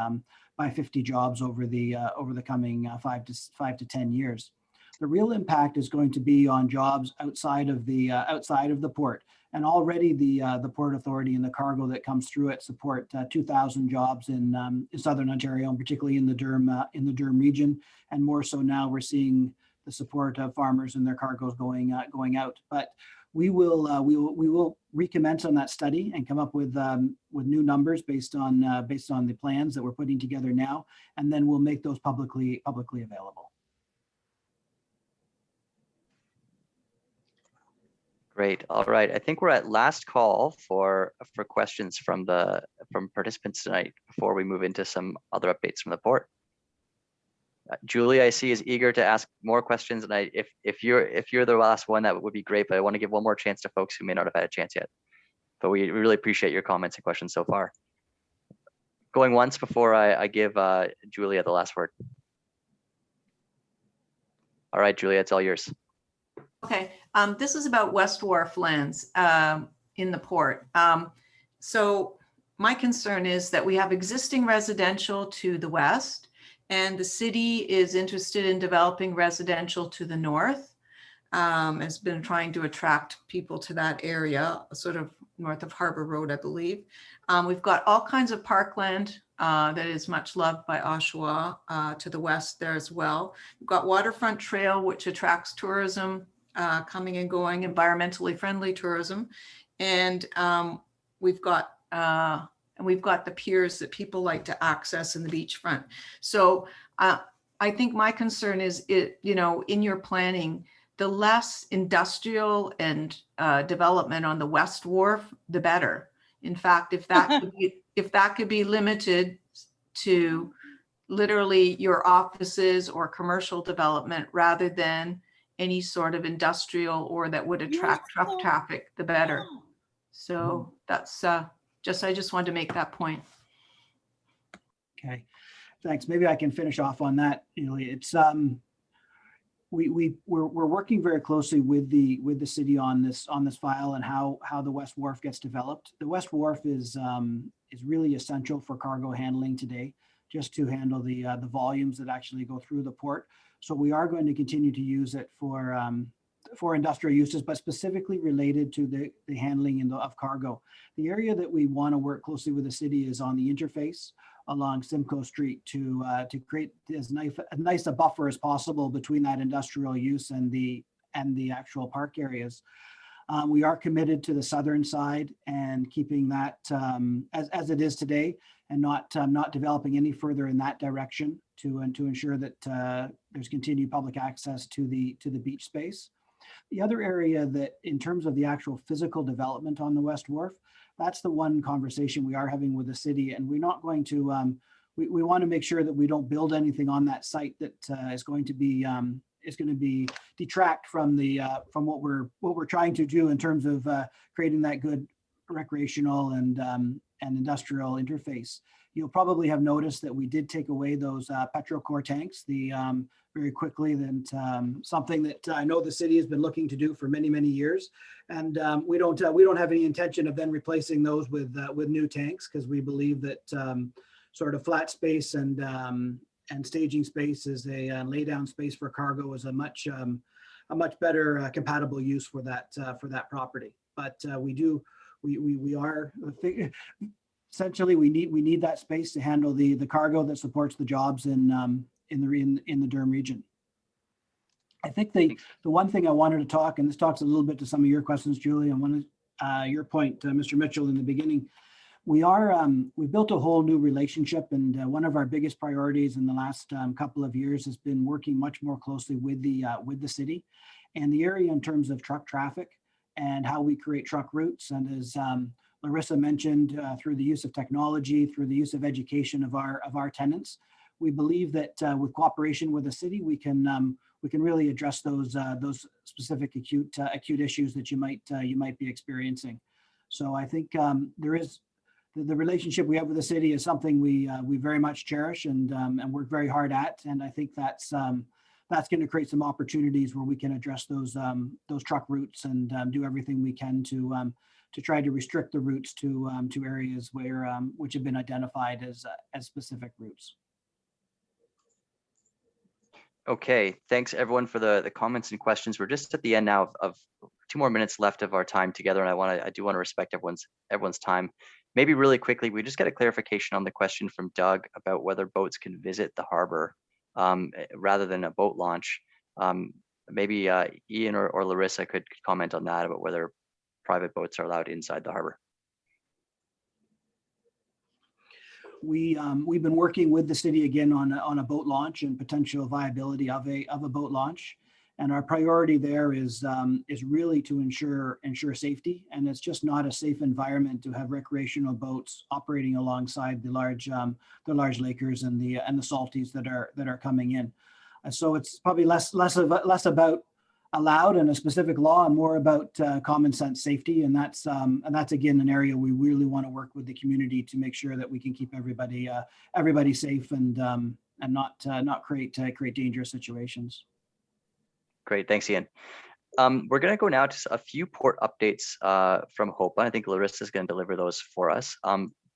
50 jobs over the coming 5 to 10 years. The real impact is going to be on jobs outside of the port, and already the Port Authority and the cargo that comes through it support 2,000 jobs in southern Ontario, and particularly in the Durham region, and more so now we're seeing the support of farmers and their cargoes going out. But we will recommence on that study and come up with new numbers based on the plans that we're putting together now, and then we'll make those publicly available. Great. All right. I think we're at last call for questions from participants tonight before we move into some other updates from the port. Julie, I see, is eager to ask more questions, and if you're the last one, that would be great. But I want to give one more chance to folks who may not have had a chance yet. But we really appreciate your comments and questions so far. Going once before I give Julia the last word. All right, Julia, it's all yours. Okay, this is about West Wharf lands in the port. So my concern is that we have existing residential to the west, and the city is interested in developing residential to the north. Has been trying to attract people to that area, sort of north of Harbour Road, I believe. We've got all kinds of parkland that is much loved by Oshawa to the west there as well. We've got Waterfront Trail, which attracts tourism coming and going, environmentally friendly tourism. And we've got the piers that people like to access in the beachfront. So I think my concern is, in your planning, the less industrial and development on the West Wharf, the better. In fact, if that could be limited to literally your offices or commercial development rather than any sort of industrial or that would attract truck traffic, the better. So that's I just wanted to make that point. Okay, thanks. Maybe I can finish off on that. It's we're working very closely with the city on this file and how the West Wharf gets developed. The West Wharf is really essential for cargo handling today, just to handle the volumes that actually go through the port. So we are going to continue to use it for industrial uses, but specifically related to the handling of cargo. The area that we want to work closely with the city is on the interface along Simcoe Street to create as nice a buffer as possible between that industrial use and the actual park areas. We are committed to the southern side and keeping that as it is today, and not developing any further in that direction to ensure that there's continued public access to the beach space. The other area that, in terms of the actual physical development on the West Wharf, that's the one conversation we are having with the city, and we're not going to. We want to make sure that we don't build anything on that site that is going to be detract from what we're trying to do in terms of creating that good recreational and industrial interface. You'll probably have noticed that we did take away those petrocore tanks very quickly. That something that I know the city has been looking to do for many years, and we don't have any intention of then replacing those with new tanks, because we believe that sort of flat space and staging space is a lay down space for cargo is a much better compatible use for that property. But we are essentially we need that space to handle the cargo that supports the jobs in the Durham region. I think the one thing I wanted to talk, and this talks a little bit to some of your questions, Julie, and one your point, Mr. Mitchell, in the beginning. We've built a whole new relationship, and one of our biggest priorities in the last couple of years has been working much more closely with the city and the area in terms of truck traffic and how we create truck routes. And as Larissa mentioned, through the use of technology, through the use of education of our tenants, we believe that with cooperation with the city, we can really address those specific acute issues that you might be experiencing. So I think there is the relationship we have with the city is something we very much cherish and work very hard at, and I think that's going to create some opportunities where we can address those truck routes and do everything we can to try to restrict the routes to areas where which have been identified as specific routes. Okay, thanks everyone for the comments and questions. We're just at the end now of 2 more minutes left of our time together, and I do want to respect everyone's time. Maybe really quickly, we just got a clarification on the question from Doug about whether boats can visit the harbor rather than a boat launch. Maybe Ian or Larissa could comment on that, about whether private boats are allowed inside the harbor. We've been working with the city again on a boat launch and potential viability of a boat launch, and our priority there is really to ensure safety, and it's just not a safe environment to have recreational boats operating alongside the large lakers and the salties that are coming in. So it's probably less about allowed in a specific law and more about common sense safety, and that's again an area we really want to work with the community to make sure that we can keep everybody safe and not create dangerous situations. Great, thanks, Ian. We're going to go now to a few port updates from Hope. I think Larissa is going to deliver those for us.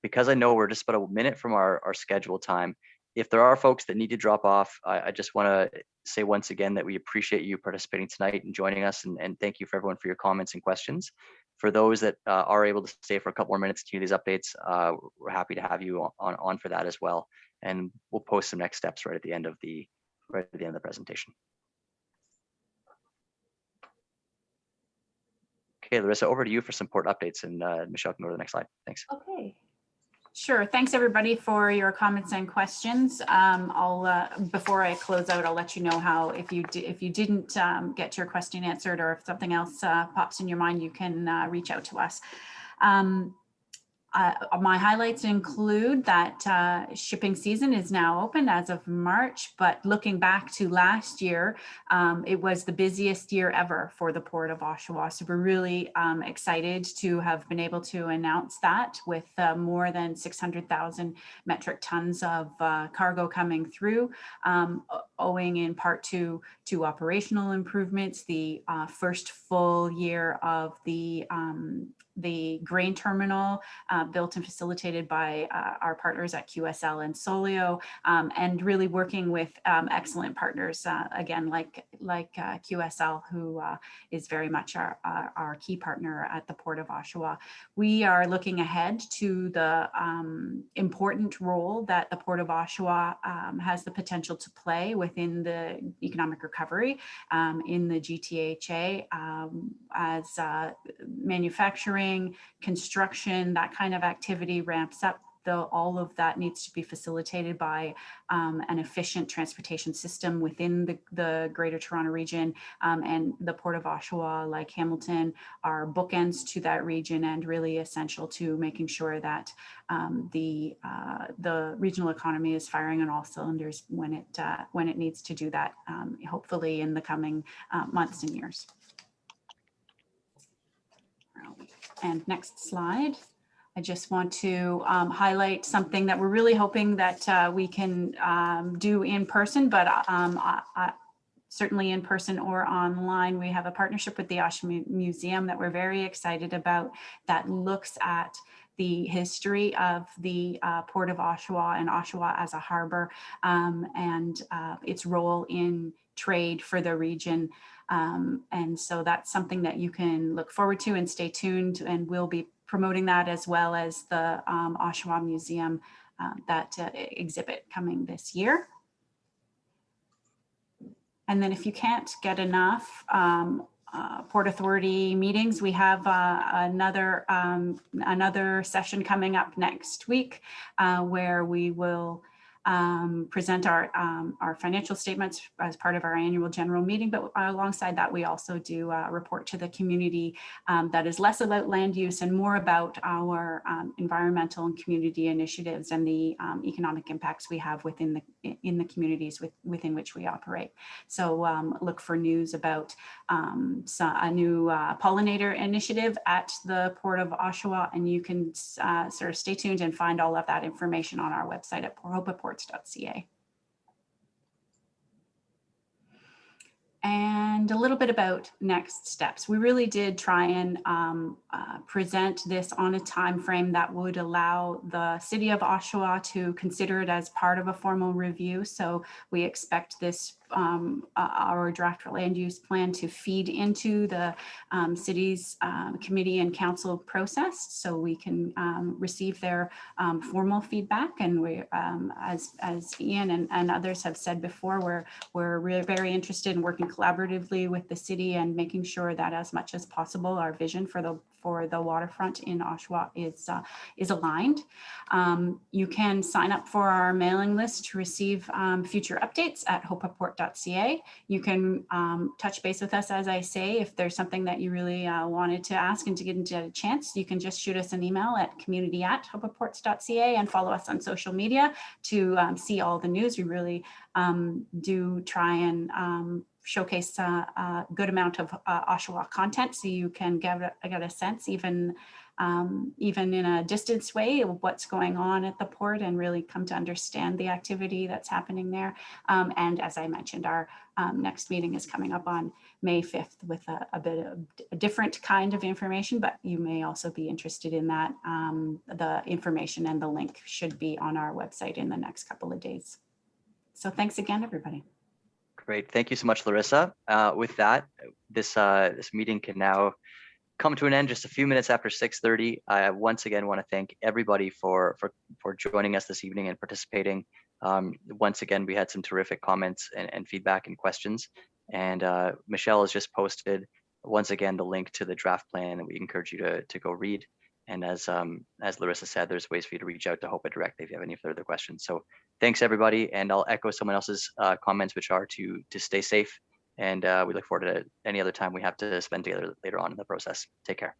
Because I know we're just about a minute from our scheduled time, if there are folks that need to drop off, I just want to say once again that we appreciate you participating tonight and joining us, and thank you for everyone for your comments and questions. For those that are able to stay for a couple more minutes to do these updates, we're happy to have you on for that as well. And we'll post some next steps right at the end of the presentation. Okay, Larissa, over to you for some port updates, and Michelle can go to the next slide. Thanks. Okay. Sure. Thanks everybody for your comments and questions. Before I close out, I'll let you know how if you didn't get your question answered, or if something else pops in your mind, you can reach out to us. My highlights include that shipping season is now open as of March, but looking back to last year, it was the busiest year ever for the Port of Oshawa. So we're really excited to have been able to announce that, with more than 600,000 metric tons of cargo coming through, owing in part to operational improvements, the first full year of the grain terminal built and facilitated by our partners at QSL and Solio, and really working with excellent partners, again, like QSL, who is very much our key partner at the Port of Oshawa. We are looking ahead to the important role that the Port of Oshawa has the potential to play within the economic recovery in the GTHA, as manufacturing, construction, that kind of activity ramps up. Though all of that needs to be facilitated by an efficient transportation system within the Greater Toronto Region, and the Port of Oshawa, like Hamilton, are bookends to that region and really essential to making sure that the regional economy is firing on all cylinders when it needs to do that, hopefully in the coming months and years. And next slide. I just want to highlight something that we're really hoping that we can do in person, but certainly in person or online. We have a partnership with the Oshawa Museum that we're very excited about, that looks at the history of the Port of Oshawa and Oshawa as a harbor, and its role in trade for the region. And so that's something that you can look forward to and stay tuned, and we'll be promoting that, as well as the Oshawa Museum that exhibit coming this year. And then if you can't get enough Port Authority meetings, we have another session coming up next week where we will present our financial statements as part of our annual general meeting, but alongside that, we also do a report to the community that is less about land use and more about our environmental and community initiatives and the economic impacts we have within the communities within which we operate. So look for news about a new pollinator initiative at the Port of Oshawa, and you can sort of stay tuned and find all of that information on our website at hopeports.ca. And a little bit about next steps. We really did try and present this on a time frame that would allow the City of Oshawa to consider it as part of a formal review. So we expect this our draft land use plan to feed into the city's committee and council process, so we can receive their formal feedback. And we, as Ian and others have said before, we're really very interested in working collaboratively with the city and making sure that as much as possible our vision for the waterfront in Oshawa is aligned. You can sign up for our mailing list to receive future updates at hopeport.ca. You can touch base with us, as I say, if there's something that you really wanted to ask and to get into a chance. You can just shoot us an email at community@hopeports.ca and follow us on social media to see all the news. We really do try and showcase a good amount of Oshawa content, so you can get a sense, even in a distance way, of what's going on at the port and really come to understand the activity that's happening there. And as I mentioned, our next meeting is coming up on May 5th with a bit of a different kind of information, but you may also be interested in that. The information and the link should be on our website in the next couple of days. So thanks again, everybody. Great. Thank you so much, Larissa. With that, this meeting can now come to an end just a few minutes after 6:30. I once again want to thank everybody for joining us this evening and participating. Once again, we had some terrific comments and feedback and questions. And Michelle has just posted, once again, the link to the draft plan, and we encourage you to go read. And as Larissa said, there's ways for you to reach out to HOPA directly if you have any further questions. So thanks, everybody. And I'll echo someone else's comments, which are to stay safe. And we look forward to any other time we have to spend together later on in the process. Take care.